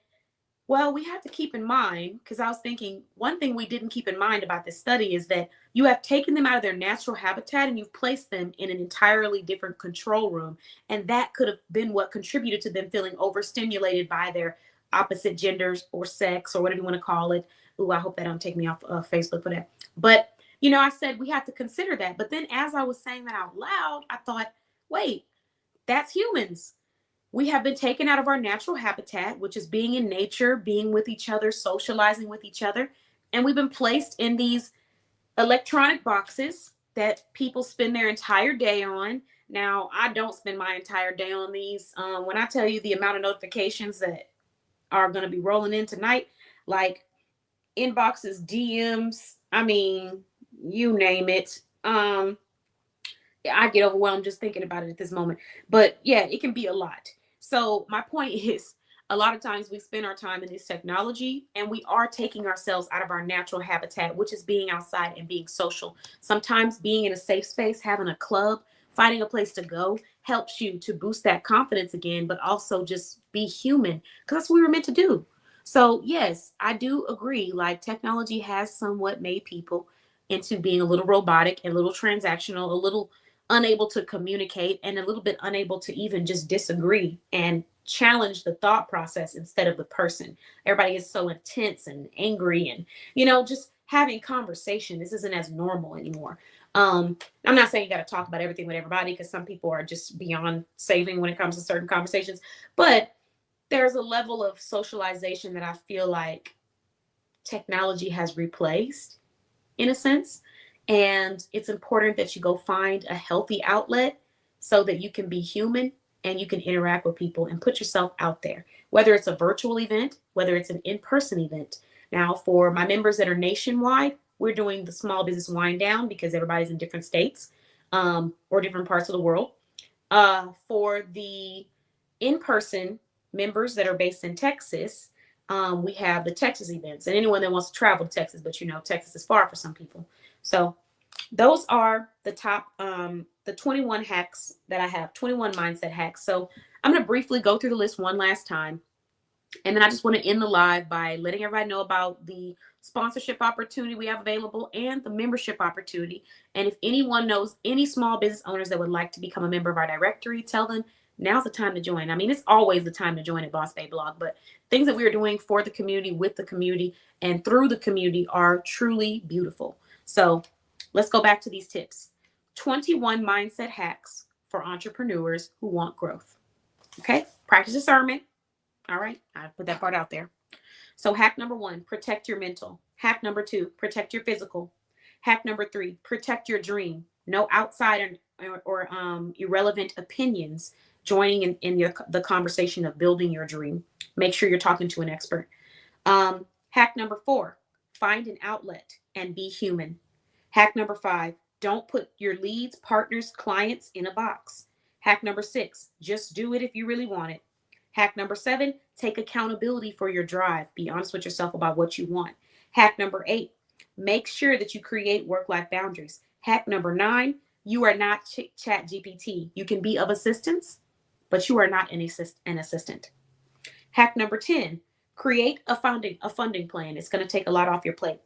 Well, we have to keep in mind, because I was thinking one thing we didn't keep in mind about this study is that you have taken them out of their natural habitat and you've placed them in an entirely different control room. And that could have been what contributed to them feeling overstimulated by their opposite genders or sex or whatever you want to call it. Ooh, I hope that don't take me off Facebook for that. But, I said we have to consider that. But then as I was saying that out loud, I thought, wait, that's humans. We have been taken out of our natural habitat, which is being in nature, being with each other, socializing with each other. And we've been placed in these electronic boxes that people spend their entire day on. Now, I don't spend my entire day on these. When I tell you the amount of notifications that are going to be rolling in tonight, like inboxes, DMs, I mean, you name it. I get overwhelmed just thinking about it at this moment. But yeah, it can be a lot. So my point is, a lot of times we spend our time in this technology and we are taking ourselves out of our natural habitat, which is being outside and being social. Sometimes being in a safe space, having a club, finding a place to go helps you to boost that confidence again, but also just be human because that's what we were meant to do. So yes, I do agree. Like technology has somewhat made people into being a little robotic, a little transactional, a little unable to communicate, and a little bit unable to even just disagree and challenge the thought process instead of the person. Everybody is so intense and angry and, just having conversation. This isn't as normal anymore. I'm not saying you got to talk about everything with everybody because some people are just beyond saving when it comes to certain conversations. But there's a level of socialization that I feel like technology has replaced in a sense. And it's important that you go find a healthy outlet so that you can be human and you can interact with people and put yourself out there, whether it's a virtual event, whether it's an in person event. Now, for my members that are nationwide, we're doing the small business wind down because everybody's in different states or different parts of the world. For the in person members that are based in Texas, we have the Texas events and anyone that wants to travel to Texas, but Texas is far for some people. So those are the top, the 21 hacks that I have, 21 mindset hacks. So I'm going to briefly go through the list one last time. And then I just want to end the live by letting everybody know about the sponsorship opportunity we have available and the membership opportunity. And if anyone knows any small business owners that would like to become a member of our directory, tell them now's the time to join. I mean, it's always the time to join at Boss Babe Blog, but things that we are doing for the community, with the community, and through the community are truly beautiful. So let's go back to these tips. 21 mindset hacks for entrepreneurs who want growth. Okay, practice discernment. All right, I put that part out there. So hack number 1, protect your mental. Hack number 2, protect your physical. Hack number 3, protect your dream. No outside or irrelevant opinions joining in the conversation of building your dream. Make sure you're talking to an expert. Hack number 4, find an outlet and be human. Hack number 5, don't put your leads, partners, clients in a box. Hack number 6, just do it if you really want it. Hack number 7, take accountability for your drive. Be honest with yourself about what you want. Hack number 8, make sure that you create work-life boundaries. Hack number 9, you are not Chat GPT. You can be of assistance, but you are not an assistant. Hack number 10, create a funding plan. It's going to take a lot off your plate.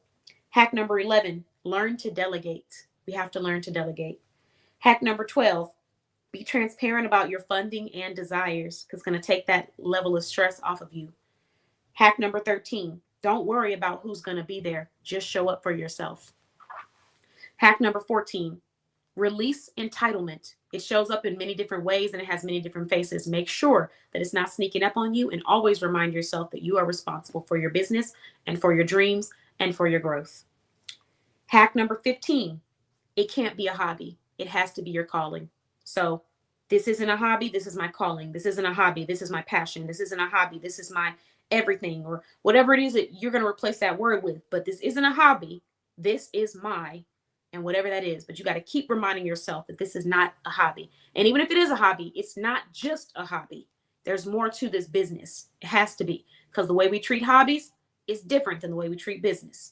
Hack number 11, learn to delegate. We have to learn to delegate. Hack number 12, be transparent about your funding and desires because it's going to take that level of stress off of you. Hack number 13, don't worry about who's going to be there. Just show up for yourself. Hack number 14, release entitlement. It shows up in many different ways and it has many different faces. Make sure that it's not sneaking up on you and always remind yourself that you are responsible for your business and for your dreams and for your growth. Hack number 15, it can't be a hobby. It has to be your calling. So this isn't a hobby. This is my calling. This isn't a hobby. This is my passion. This isn't a hobby. This is my everything, or whatever it is that you're going to replace that word with. But this isn't a hobby. This is my, and whatever that is. But you got to keep reminding yourself that this is not a hobby. And even if it is a hobby, it's not just a hobby. There's more to this business. It has to be, because the way we treat hobbies is different than the way we treat business.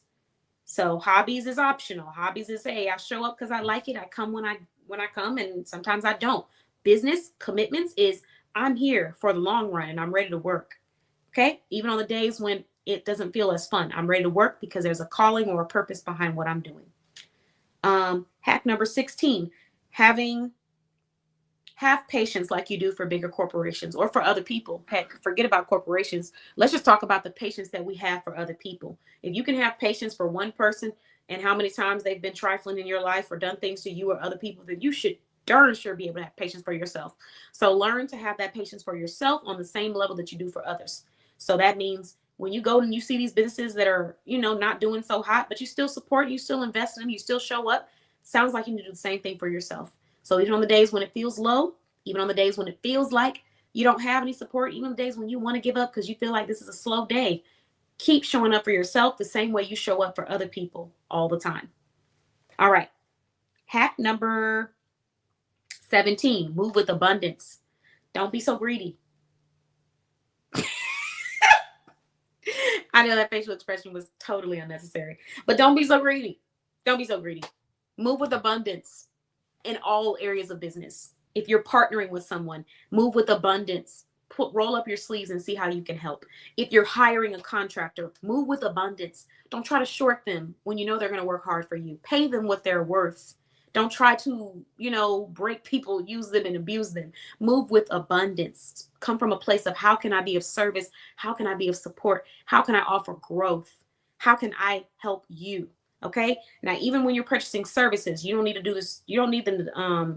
So hobbies is optional. Hobbies is, hey, I show up because I like it. I come when I come, and sometimes I don't. Business commitments is I'm here for the long run and I'm ready to work. Okay. Even on the days when it doesn't feel as fun, I'm ready to work because there's a calling or a purpose behind what I'm doing. Hack number 16, having have patience like you do for bigger corporations or for other people. Heck, forget about corporations. Let's just talk about the patience that we have for other people. If you can have patience for one person and how many times they've been trifling in your life or done things to you or other people, then you should darn sure be able to have patience for yourself. So learn to have that patience for yourself on the same level that you do for others. So that means when you go and you see these businesses that are, not doing so hot, but you still support, you still invest in them, you still show up, sounds like you need to do the same thing for yourself. So even on the days when it feels low, even on the days when it feels like you don't have any support, even on the days when you want to give up because you feel like this is a slow day, keep showing up for yourself the same way you show up for other people all the time. All right. Hack number 17, move with abundance. Don't be so greedy. I know that facial expression was totally unnecessary, but don't be so greedy. Don't be so greedy. Move with abundance in all areas of business. If you're partnering with someone, move with abundance. Roll up your sleeves and see how you can help. If you're hiring a contractor, move with abundance. Don't try to short them when you know they're going to work hard for you. Pay them what they're worth. Don't try to, break people, use them and abuse them. Move with abundance. Come from a place of how can I be of service? How can I be of support? How can I offer growth? How can I help you? Okay. Now, even when you're purchasing services, you don't need to do this. You don't need them.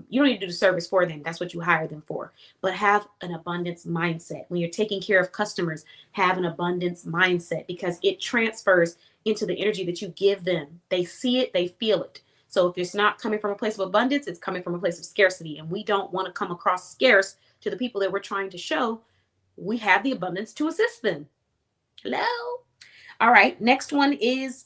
You don't need to do the service for them. That's what you hire them for. But have an abundance mindset. When you're taking care of customers, have an abundance mindset because it transfers into the energy that you give them. They see it, they feel it. So if it's not coming from a place of abundance, it's coming from a place of scarcity. And we don't want to come across scarce to the people that we're trying to show we have the abundance to assist them. Hello. All right. Next one is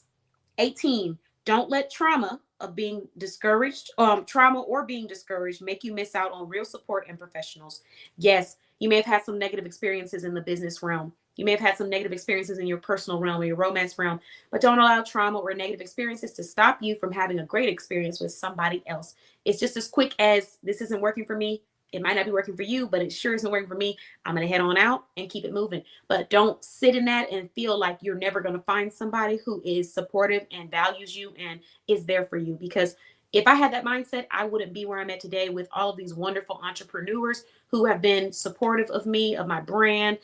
18, don't let trauma of being discouraged, trauma or being discouraged make you miss out on real support and professionals. Yes, you may have had some negative experiences in the business realm. You may have had some negative experiences in your personal realm or your romance realm, but don't allow trauma or negative experiences to stop you from having a great experience with somebody else. It's just as quick as this isn't working for me. It might not be working for you, but it sure isn't working for me. I'm going to head on out and keep it moving. But don't sit in that and feel like you're never going to find somebody who is supportive and values you and is there for you. Because if I had that mindset, I wouldn't be where I'm at today with all of these wonderful entrepreneurs who have been supportive of me, of my brand,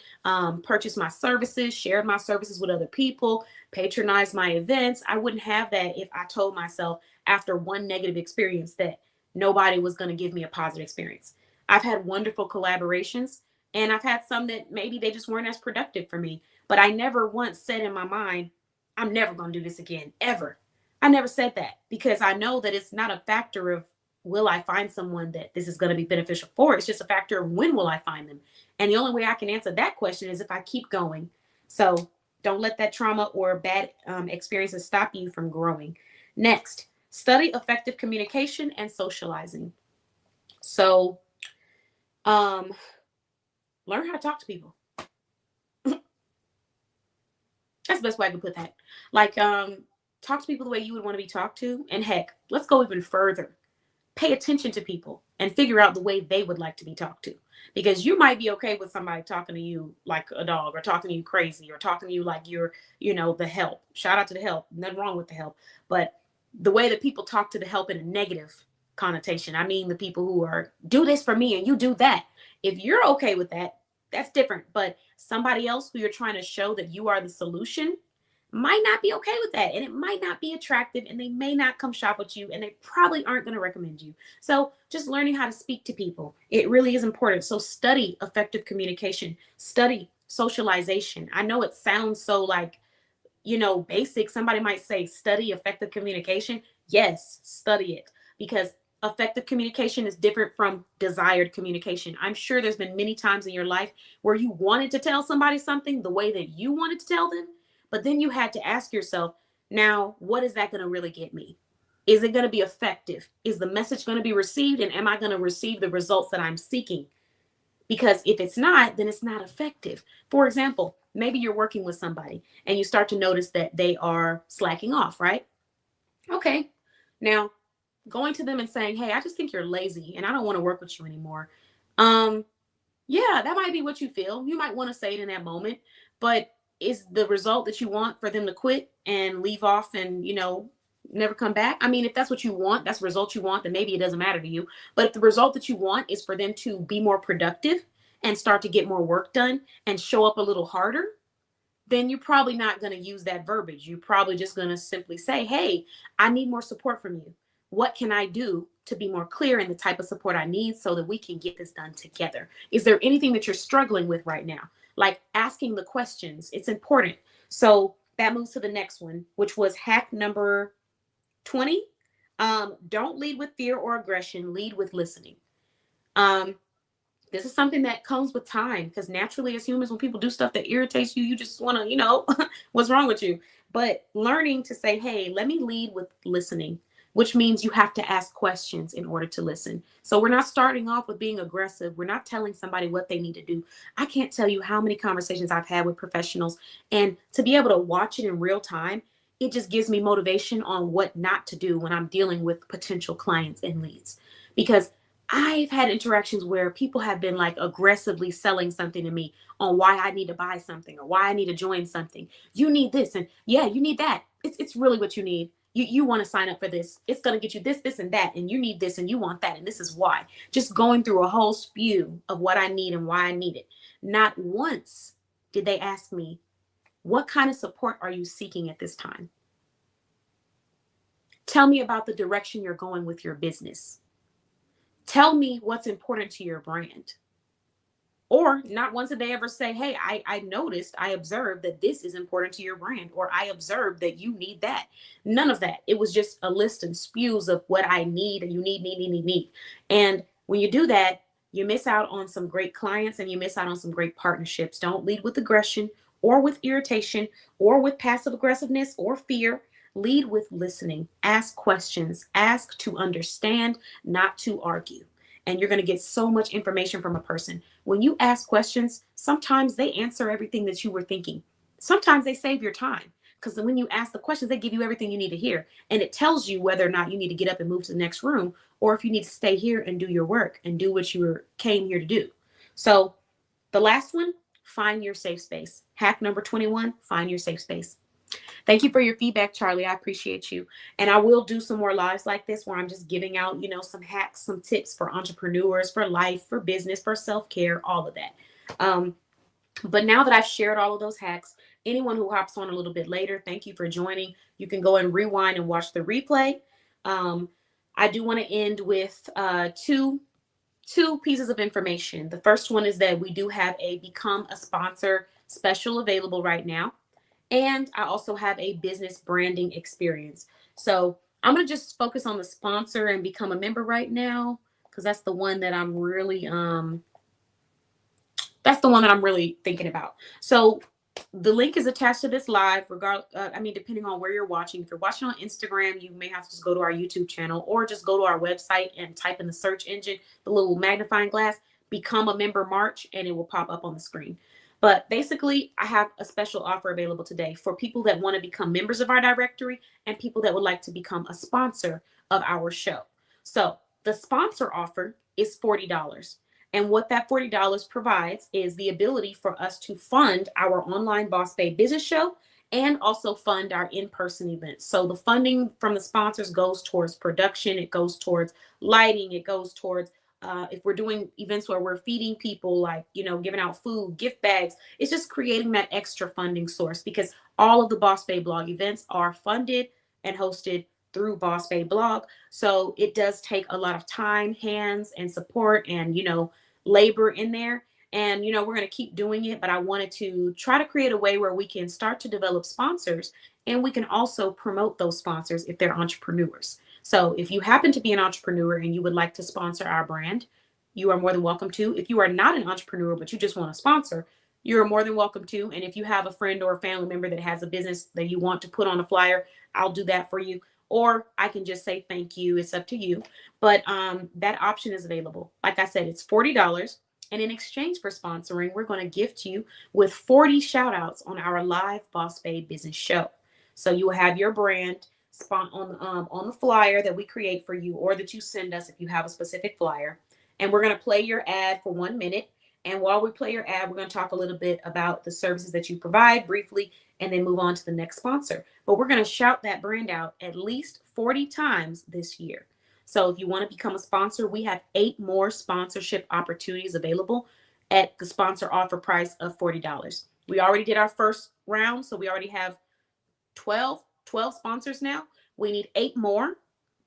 purchased my services, shared my services with other people, patronized my events. I wouldn't have that if I told myself after one negative experience that nobody was going to give me a positive experience. I've had wonderful collaborations and I've had some that maybe they just weren't as productive for me, but I never once said in my mind, I'm never going to do this again, ever. I never said that because I know that it's not a factor of will I find someone that this is going to be beneficial for? It's just a factor of when will I find them? And the only way I can answer that question is if I keep going. So don't let that trauma or bad experiences stop you from growing. Next, study effective communication and socializing. So learn how to talk to people. That's the best way I can put that. Like, talk to people the way you would want to be talked to. And heck, let's go even further. Pay attention to people and figure out the way they would like to be talked to. Because you might be okay with somebody talking to you like a dog or talking to you crazy or talking to you like you're, the help. Shout out to the help. Nothing wrong with the help. But the way that people talk to the help in a negative connotation, I mean the people who are do this for me and you do that. If you're okay with that, that's different. But somebody else who you're trying to show that you are the solution might not be okay with that. And it might not be attractive and they may not come shop with you and they probably aren't going to recommend you. So just learning how to speak to people, it really is important. So study effective communication, study socialization. I know it sounds so like, basic. Somebody might say study effective communication. Yes, study it because effective communication is different from desired communication. I'm sure there's been many times in your life where you wanted to tell somebody something the way that you wanted to tell them, but then you had to ask yourself, now, what is that going to really get me? Is it going to be effective? Is the message going to be received? And am I going to receive the results that I'm seeking? Because if it's not, then it's not effective. For example, maybe you're working with somebody and you start to notice that they are slacking off, right? Okay. Now, going to them and saying, hey, I just think you're lazy and I don't want to work with you anymore. Yeah, that might be what you feel. You might want to say it in that moment. But is the result that you want for them to quit and leave off and, never come back? I mean, if that's what you want, that's the result you want, then maybe it doesn't matter to you. But if the result that you want is for them to be more productive and start to get more work done and show up a little harder, then you're probably not going to use that verbiage. You're probably just going to simply say, hey, I need more support from you. What can I do to be more clear in the type of support I need so that we can get this done together? Is there anything that you're struggling with right now? Like asking the questions, it's important. So that moves to the next one, which was hack number 20. Don't lead with fear or aggression, lead with listening. Um, this is something that comes with time because naturally, as humans, when people do stuff that irritates you, you just want to, what's wrong with you? But learning to say, hey, let me lead with listening, which means you have to ask questions in order to listen. So we're not starting off with being aggressive. We're not telling somebody what they need to do. I can't tell you how many conversations I've had with professionals, and to be able to watch it in real time, it just gives me motivation on what not to do when I'm dealing with potential clients and leads. Because I've had interactions where people have been like aggressively selling something to me on why I need to buy something or why I need to join something. You need this, and yeah, you need that. It's really what you need. You want to sign up for this. It's going to get you this, this, and that. And you need this and you want that. And this is why. Just going through a whole spew of what I need and why I need it. Not once did they ask me, what kind of support are you seeking at this time? Tell me about the direction you're going with your business. Tell me what's important to your brand. Or not once did they ever say, hey, I noticed, I observed that this is important to your brand, or I observed that you need that. None of that. It was just a list and spews of what I need and you need. And when you do that, you miss out on some great clients and you miss out on some great partnerships. Don't lead with aggression or with irritation or with passive aggressiveness or fear. Lead with listening. Ask questions. Ask to understand, not to argue. And you're going to get so much information from a person. When you ask questions, sometimes they answer everything that you were thinking. Sometimes they save your time because when you ask the questions, they give you everything you need to hear. And it tells you whether or not you need to get up and move to the next room, or if you need to stay here and do your work and do what you came here to do. So the last one, find your safe space. Hack number 21, find your safe space. Thank you for your feedback, Charlie. I appreciate you. And I will do some more lives like this where I'm just giving out, some hacks, some tips for entrepreneurs, for life, for business, for self-care, all of that. But now that I've shared all of those hacks, anyone who hops on a little bit later, thank you for joining. You can go and rewind and watch the replay. I do want to end with two pieces of information. The first one is that we do have a Become a Sponsor special available right now. And I also have a business branding experience. So I'm going to just focus on the sponsor and become a member right now, because that's the one that I'm really thinking about. So the link is attached to this live, depending on where you're watching. If you're watching on Instagram, you may have to just go to our YouTube channel or just go to our website and type in the search engine, the little magnifying glass, Become a Member March, and it will pop up on the screen. But basically, I have a special offer available today for people that want to become members of our directory and people that would like to become a sponsor of our show. So the sponsor offer is $40. And what that $40 provides is the ability for us to fund our online Boss Babe business show and also fund our in-person events. So the funding from the sponsors goes towards production. It goes towards lighting. It goes towards if we're doing events where we're feeding people, like, giving out food, gift bags, it's just creating that extra funding source, because all of the Boss Babe blog events are funded and hosted through Boss Babe blog. So it does take a lot of time, hands, and support and, labor in there. And, we're going to keep doing it, but I wanted to try to create a way where we can start to develop sponsors, and we can also promote those sponsors if they're entrepreneurs. So if you happen to be an entrepreneur and you would like to sponsor our brand, you are more than welcome to. If you are not an entrepreneur, but you just want to sponsor, you're more than welcome to. And if you have a friend or a family member that has a business that you want to put on a flyer, I'll do that for you. Or I can just say thank you. It's up to you. But that option is available. Like I said, it's $40. And in exchange for sponsoring, we're going to gift you with 40 shout outs on our live Boss Babe business show. So you will have your brand on the flyer that we create for you, or that you send us if you have a specific flyer. And we're going to play your ad for 1 minute. And while we play your ad, we're going to talk a little bit about the services that you provide briefly and then move on to the next sponsor. But we're going to shout that brand out at least 40 times this year. So if you want to become a sponsor, we have 8 more sponsorship opportunities available at the sponsor offer price of $40. We already did our first round, so we already have 12 sponsors now. We need 8 more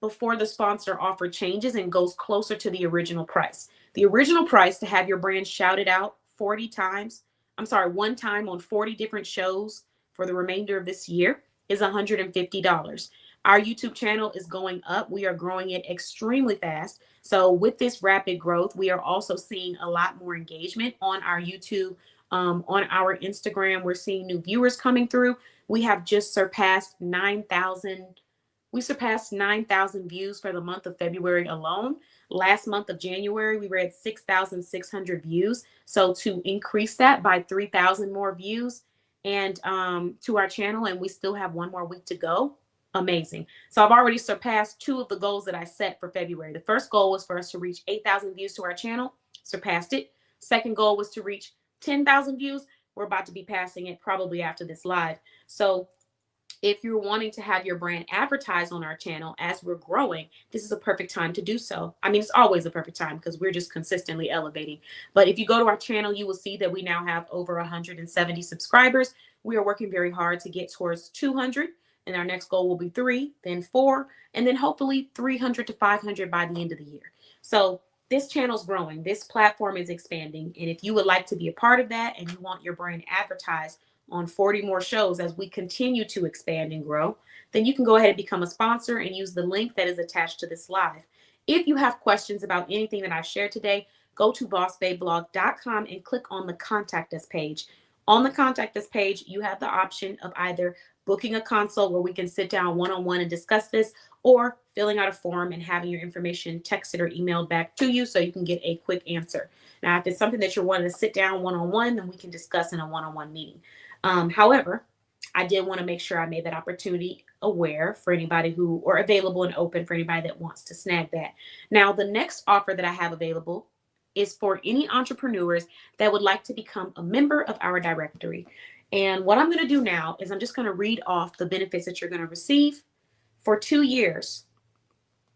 before the sponsor offer changes and goes closer to the original price. The original price to have your brand shouted out 40 times, one time on 40 different shows for the remainder of this year is $150. Our YouTube channel is going up. We are growing it extremely fast. So with this rapid growth, we are also seeing a lot more engagement on our YouTube, on our Instagram. We're seeing new viewers coming through. We have just surpassed 9,000. We surpassed 9,000 views for the month of February alone. Last month of January, we were at 6,600 views. So to increase that by 3,000 more views and to our channel, and we still have 1 more week to go. Amazing. So I've already surpassed 2 of the goals that I set for February. The first goal was for us to reach 8,000 views to our channel. Surpassed it. Second goal was to reach 10,000 views. We're about to be passing it probably after this live. So if you're wanting to have your brand advertised on our channel as we're growing, this is a perfect time to do so. I mean, it's always a perfect time because we're just consistently elevating. But if you go to our channel, you will see that we now have over 170 subscribers. We are working very hard to get towards 200. And our next goal will be 3, then 4, and then hopefully 300 to 500 by the end of the year. So this channel's growing. This platform is expanding. And if you would like to be a part of that and you want your brand advertised on 40 more shows as we continue to expand and grow, then you can go ahead and become a sponsor and use the link that is attached to this live. If you have questions about anything that I shared today, go to bossbabeblog.com and click on the Contact Us page. On the Contact Us page, you have the option of either booking a consult where we can sit down one-on-one and discuss this, or filling out a form and having your information texted or emailed back to you so you can get a quick answer. Now, if it's something that you're wanting to sit down one-on-one, then we can discuss in a one-on-one meeting. However, I did want to make sure I made that opportunity aware for anybody who, or available and open for anybody that wants to snag that. Now, the next offer that I have available is for any entrepreneurs that would like to become a member of our directory. And what I'm going to do now is I'm just going to read off the benefits that you're going to receive for 2 years.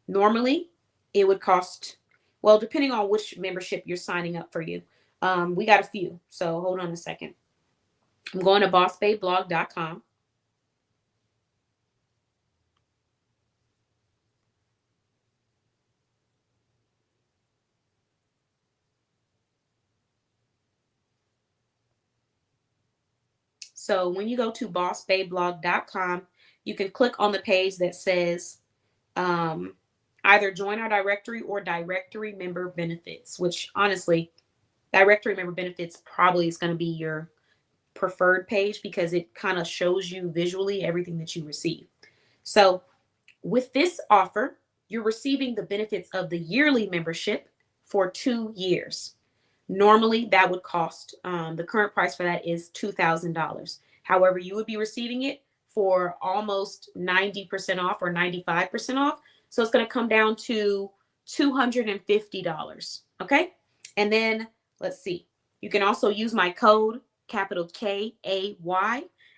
Normally, it would cost, well, depending on which membership you're signing up for you. We got a few, so hold on a second. I'm going to bossbabeblog.com. So when you go to bossbabeblog.com, you can click on the page that says either join our directory or directory member benefits, which honestly, directory member benefits probably is going to be your preferred page because it kind of shows you visually everything that you receive. So with this offer, you're receiving the benefits of the yearly membership for 2 years. Normally, that would cost, the current price for that is $2,000. However, you would be receiving it for almost 90% off or 95% off. So it's going to come down to $250. Okay. And then let's see. You can also use my code, capital KAY,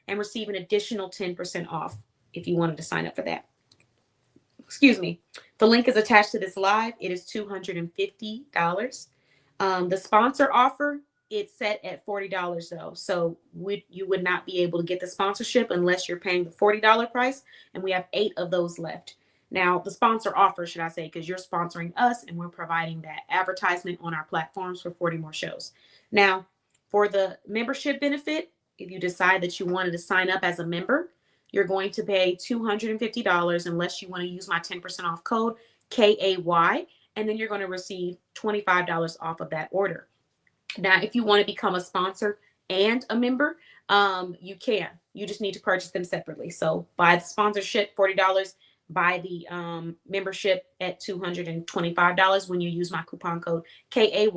and receive an additional 10% off if you wanted to sign up for that. Excuse me. The link is attached to this live. It is $250. The sponsor offer, it's set at $40 though. So you would not be able to get the sponsorship unless you're paying the $40 price. And we have 8 of those left. Now, the sponsor offer, should I say, because you're sponsoring us and we're providing that advertisement on our platforms for 40 more shows. Now, for the membership benefit, if you decide that you wanted to sign up as a member, you're going to pay $250 unless you want to use my 10% off code, KAY, and then you're going to receive $25 off of that order. Now, if you want to become a sponsor and a member, you can. You just need to purchase them separately. So buy the sponsorship, $40, buy the membership at $225 when you use my coupon code KAY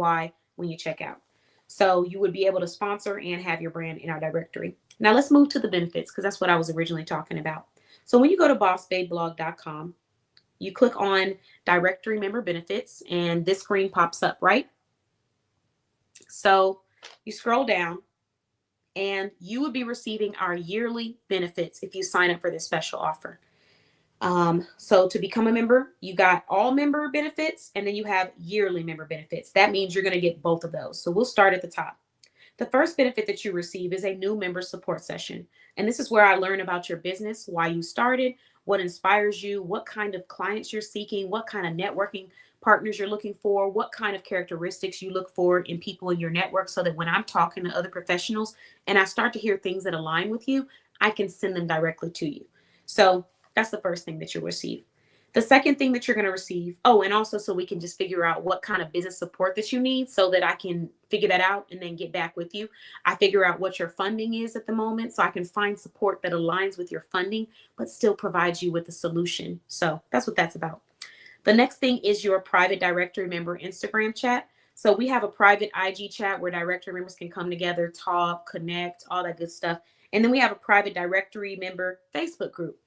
when you check out. So you would be able to sponsor and have your brand in our directory. Now let's move to the benefits because that's what I was originally talking about. So when you go to bossbabeblog.com, you click on directory member benefits and this screen pops up, right? So you scroll down and you would be receiving our yearly benefits if you sign up for this special offer. So to become a member, you got all member benefits and then you have yearly member benefits. That means you're going to get both of those. So we'll start at the top. The first benefit that you receive is a new member support session. And this is where I learn about your business, why you started, what inspires you, what kind of clients you're seeking, what kind of networking partners you're looking for, what kind of characteristics you look for in people in your network, so that when I'm talking to other professionals and I start to hear things that align with you, I can send them directly to you. So that's the first thing that you'll receive. The second thing that you're going to receive, oh, and also so we can just figure out what kind of business support that you need so that I can figure that out and then get back with you. I figure out what your funding is at the moment so I can find support that aligns with your funding, but still provides you with a solution. So that's what that's about. The next thing is your private directory member Instagram chat. So we have a private IG chat where directory members can come together, talk, connect, all that good stuff. And then we have a private directory member Facebook group.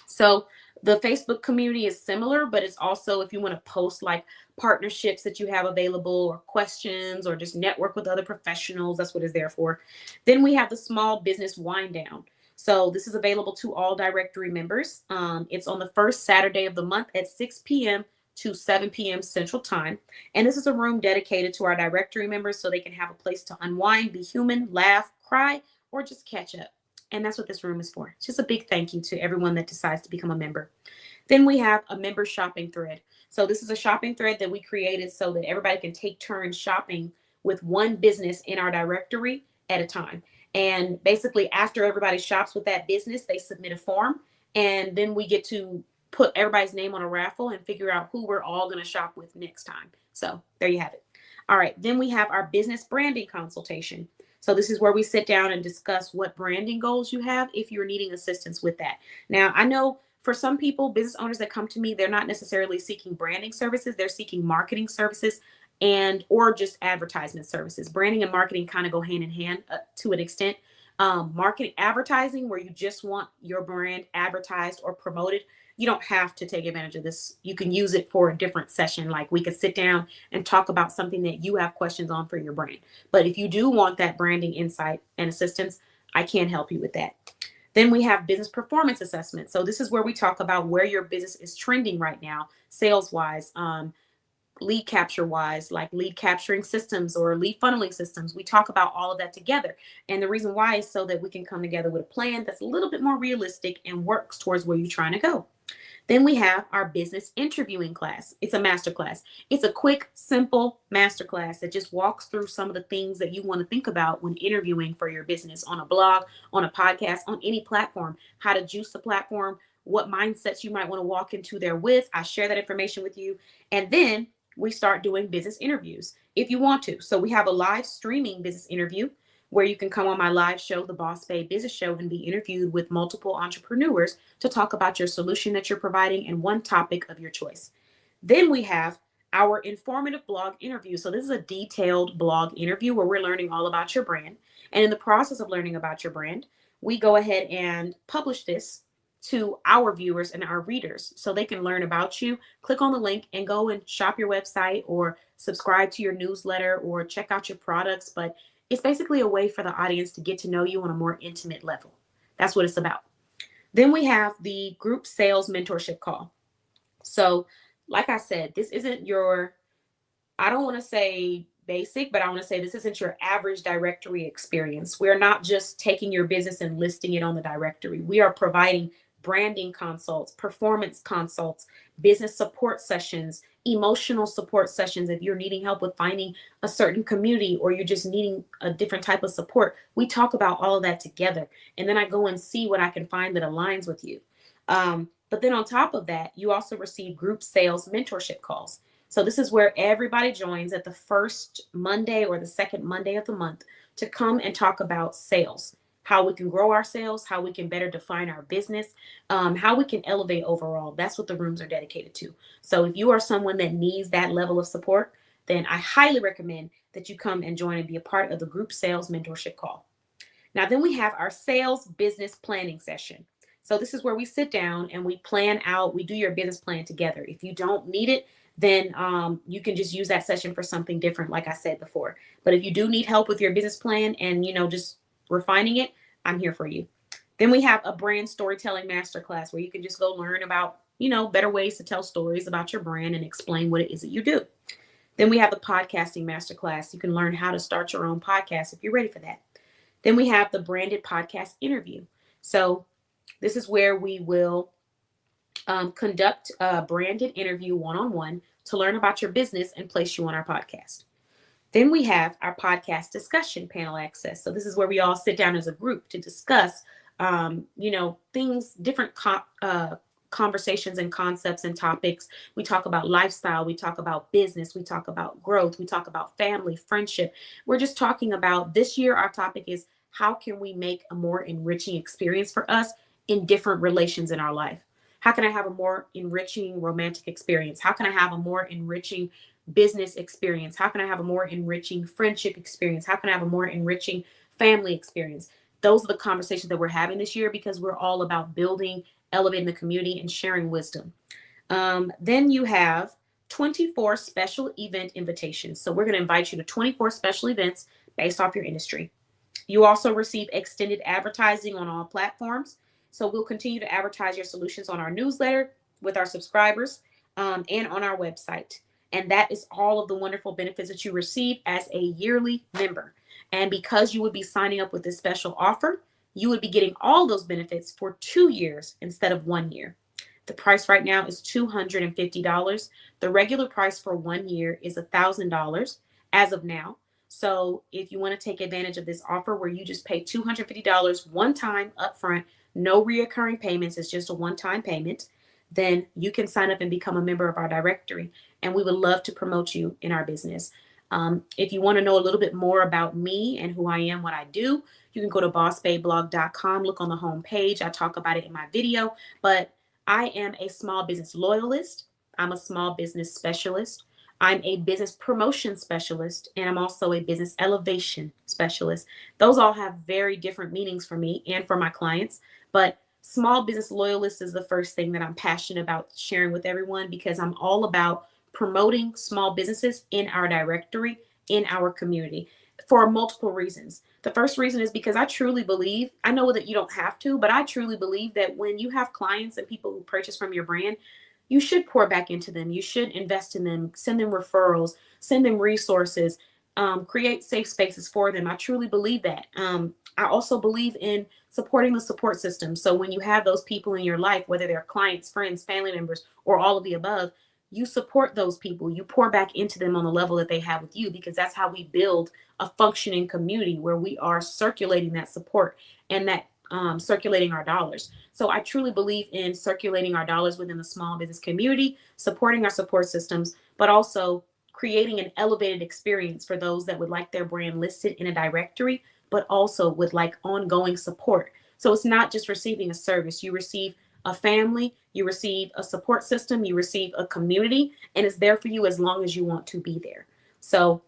So the Facebook community is similar, but it's also if you want to post like partnerships that you have available or questions or just network with other professionals, that's what it's there for. Then we have the small business wind down. So this is available to all directory members. It's on the first Saturday of the month at 6 p.m. to 7 p.m. Central Time. And this is a room dedicated to our directory members so they can have a place to unwind, be human, laugh, cry, or just catch up. And that's what this room is for. It's just a big thank you to everyone that decides to become a member. Then we have a member shopping thread. So this is a shopping thread that we created so that everybody can take turns shopping with one business in our directory at a time. And basically after everybody shops with that business, they submit a form and then we get to put everybody's name on a raffle and figure out who we're all going to shop with next time. So there you have it. All right. Then we have our business branding consultation. So this is where we sit down and discuss what branding goals you have if you're needing assistance with that. Now, I know for some people, business owners that come to me, they're not necessarily seeking branding services. They're seeking marketing services and or just advertisement services. Branding and marketing kind of go hand in hand to an extent. Marketing, advertising, where you just want your brand advertised or promoted, you don't have to take advantage of this. You can use it for a different session. Like we could sit down and talk about something that you have questions on for your brand. But if you do want that branding insight and assistance, I can help you with that. Then we have business performance assessment. So this is where we talk about where your business is trending right now, sales wise, lead capture wise, like lead capturing systems or lead funneling systems. We talk about all of that together. And the reason why is so that we can come together with a plan that's a little bit more realistic and works towards where you're trying to go. Then we have our business interviewing class. It's a master class. It's a quick, simple master class that just walks through some of the things that you want to think about when interviewing for your business on a blog, on a podcast, on any platform, how to juice the platform, what mindsets you might want to walk into there with. I share that information with you. And then we start doing business interviews if you want to. So we have a live streaming business interview where you can come on my live show, The Boss Babe Business Show, and be interviewed with multiple entrepreneurs to talk about your solution that you're providing and one topic of your choice. Then we have our informative blog interview. So this is a detailed blog interview where we're learning all about your brand. And in the process of learning about your brand, we go ahead and publish this to our viewers and our readers so they can learn about you. Click on the link and go and shop your website or subscribe to your newsletter or check out your products. But it's basically a way for the audience to get to know you on a more intimate level. That's what it's about. Then we have the group sales mentorship call. So like I said, this isn't your, I don't want to say basic, but I want to say this isn't your average directory experience. We're not just taking your business and listing it on the directory. We are providing branding consults, performance consults, business support sessions, emotional support sessions. If you're needing help with finding a certain community or you're just needing a different type of support, we talk about all of that together. And then I go and see what I can find that aligns with you. But then on top of that, you also receive group sales mentorship calls. So this is where everybody joins at the first Monday or the second Monday of the month to come and talk about sales, how we can grow our sales, how we can better define our business, how we can elevate overall. That's what the rooms are dedicated to. So if you are someone that needs that level of support, then I highly recommend that you come and join and be a part of the group sales mentorship call. Now, then we have our sales business planning session. So this is where we sit down and we plan out, we do your business plan together. If you don't need it, then you can just use that session for something different, like I said before. But if you do need help with your business plan and, just refining it, I'm here for you. Then we have a brand storytelling masterclass where you can just go learn about, better ways to tell stories about your brand and explain what it is that you do. Then we have the podcasting masterclass. You can learn how to start your own podcast if you're ready for that. Then we have the branded podcast interview. So this is where we will conduct a branded interview one-on-one to learn about your business and place you on our podcast. Then we have our podcast discussion panel access. So this is where we all sit down as a group to discuss, things, different conversations and concepts and topics. We talk about lifestyle. We talk about business. We talk about growth. We talk about family, friendship. We're just talking about this year. Our topic is how can we make a more enriching experience for us in different relations in our life? How can I have a more enriching romantic experience? How can I have a more enriching business experience? How can I have a more enriching friendship experience? How can I have a more enriching family experience? Those are the conversations that we're having this year because we're all about building, elevating the community, and sharing wisdom. Then you have 24 special event invitations. So we're going to invite you to 24 special events based off your industry. You also receive extended advertising on all platforms. So we'll continue to advertise your solutions on our newsletter with our subscribers and on our website. And that is all of the wonderful benefits that you receive as a yearly member. And because you would be signing up with this special offer, you would be getting all those benefits for 2 years instead of 1 year. The price right now is $250. The regular price for 1 year is $1,000 as of now. So if you want to take advantage of this offer where you just pay $250 one time upfront, no reoccurring payments, it's just a one-time payment, then you can sign up and become a member of our directory. And we would love to promote you in our business. If you want to know a little bit more about me and who I am, what I do, you can go to bossbabeblog.com, look on the home page. I talk about it in my video, but I am a small business loyalist. I'm a small business specialist. I'm a business promotion specialist, and I'm also a business elevation specialist. Those all have very different meanings for me and for my clients, but small business loyalist is the first thing that I'm passionate about sharing with everyone because I'm all about promoting small businesses in our directory, in our community for multiple reasons. The first reason is because I truly believe, I know that you don't have to, but I truly believe that when you have clients and people who purchase from your brand, you should pour back into them. You should invest in them, send them referrals, send them resources, create safe spaces for them. I truly believe that. I also believe in supporting the support system. So when you have those people in your life, whether they're clients, friends, family members, or all of the above, you support those people. You pour back into them on the level that they have with you, because that's how we build a functioning community where we are circulating that support and that circulating our dollars. So I truly believe in circulating our dollars within the small business community, supporting our support systems, but also creating an elevated experience for those that would like their brand listed in a directory, but also would like ongoing support. So it's not just receiving a service. You receive a family, you receive a support system, you receive a community, and it's there for you as long as you want to be there. So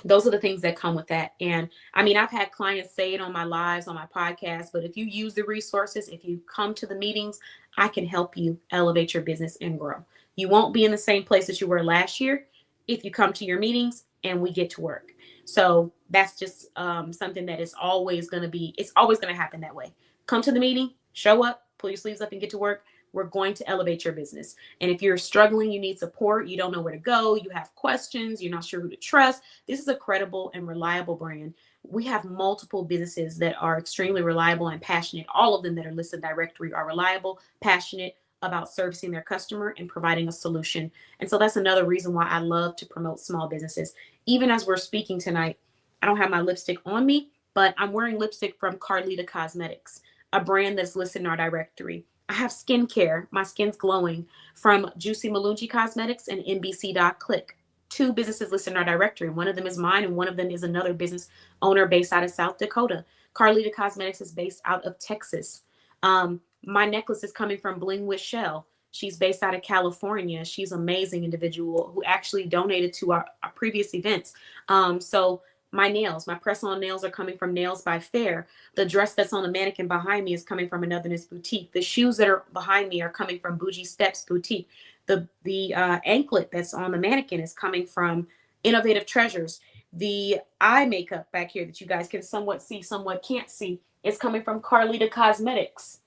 those are the things that come with that. And I mean, I've had clients say it on my lives, on my podcast, but if you use the resources, if you come to the meetings, I can help you elevate your business and grow. You won't be in the same place that you were last year if you come to your meetings and we get to work. So that's just something that is always going to be, it's always going to happen that way. Come to the meeting, show up, pull your sleeves up and get to work. We're going to elevate your business. And if you're struggling, you need support, you don't know where to go, you have questions, you're not sure who to trust, this is a credible and reliable brand. We have multiple businesses that are extremely reliable and passionate. All of them that are listed directory are reliable, passionate about servicing their customer and providing a solution. And so that's another reason why I love to promote small businesses. Even as we're speaking tonight, I don't have my lipstick on me, but I'm wearing lipstick from Carlita Cosmetics, a brand that's listed in our directory. I have skincare, my skin's glowing, from Juicy Malungi Cosmetics and NBC.Click. 2 businesses listed in our directory. One of them is mine and one of them is another business owner based out of South Dakota. Carlita Cosmetics is based out of Texas. My necklace is coming from Bling with Shell. She's based out of California. She's an amazing individual who actually donated to our previous events. So My nails, my press-on nails are coming from Nails by Fair. The dress that's on the mannequin behind me is coming from Anotherness Boutique. The shoes that are behind me are coming from Bougie Steps Boutique. The anklet that's on the mannequin is coming from Innovative Treasures. The eye makeup back here that you guys can somewhat see, somewhat can't see, is coming from Carlita Cosmetics.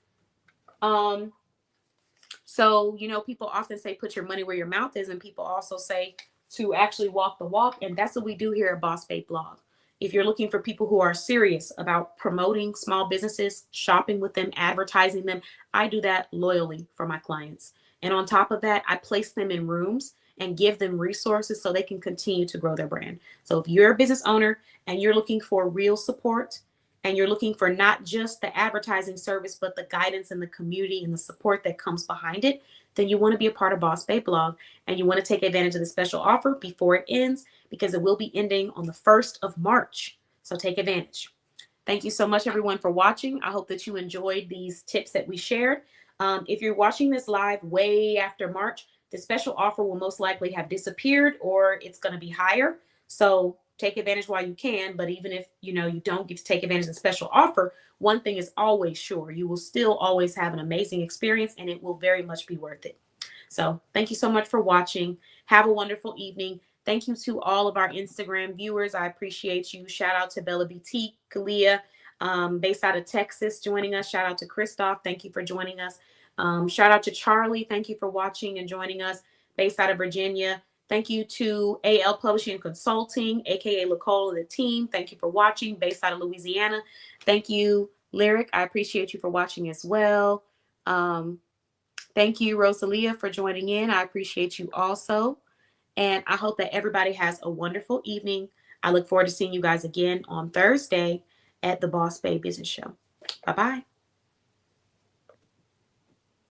So, you know, people often say put your money where your mouth is, and people also say to actually walk the walk. And that's what we do here at Boss Babe Blog. If you're looking for people who are serious about promoting small businesses, shopping with them, advertising them, I do that loyally for my clients. And on top of that, I place them in rooms and give them resources so they can continue to grow their brand. So if you're a business owner and you're looking for real support, and you're looking for not just the advertising service, but the guidance and the community and the support that comes behind it, then you want to be a part of Boss Babe Blog, and you want to take advantage of the special offer before it ends, because it will be ending on the 1st of March. So take advantage. Thank you so much, everyone, for watching. I hope that you enjoyed these tips that we shared. If you're watching this live way after March, the special offer will most likely have disappeared, or it's going to be higher. So take advantage while you can. But even if you don't get to take advantage of the special offer, one thing is always sure: you will still always have an amazing experience, and it will very much be worth it. So thank you so much for watching. Have a wonderful evening. Thank you to all of our Instagram viewers. I appreciate you. Shout out to Bella Boutique, Kalia, based out of Texas, joining us. Shout out to Christoph. Thank you for joining us. Shout out to Charlie. Thank you for watching and joining us, based out of Virginia. Thank you to AL Publishing and Consulting, aka Nicole and the team. Thank you for watching, based out of Louisiana. Thank you, Lyric. I appreciate you for watching as well. Thank you, Rosalia, for joining in. I appreciate you also. And I hope that everybody has a wonderful evening. I look forward to seeing you guys again on Thursday at the Boss Babe Business Show. Bye-bye.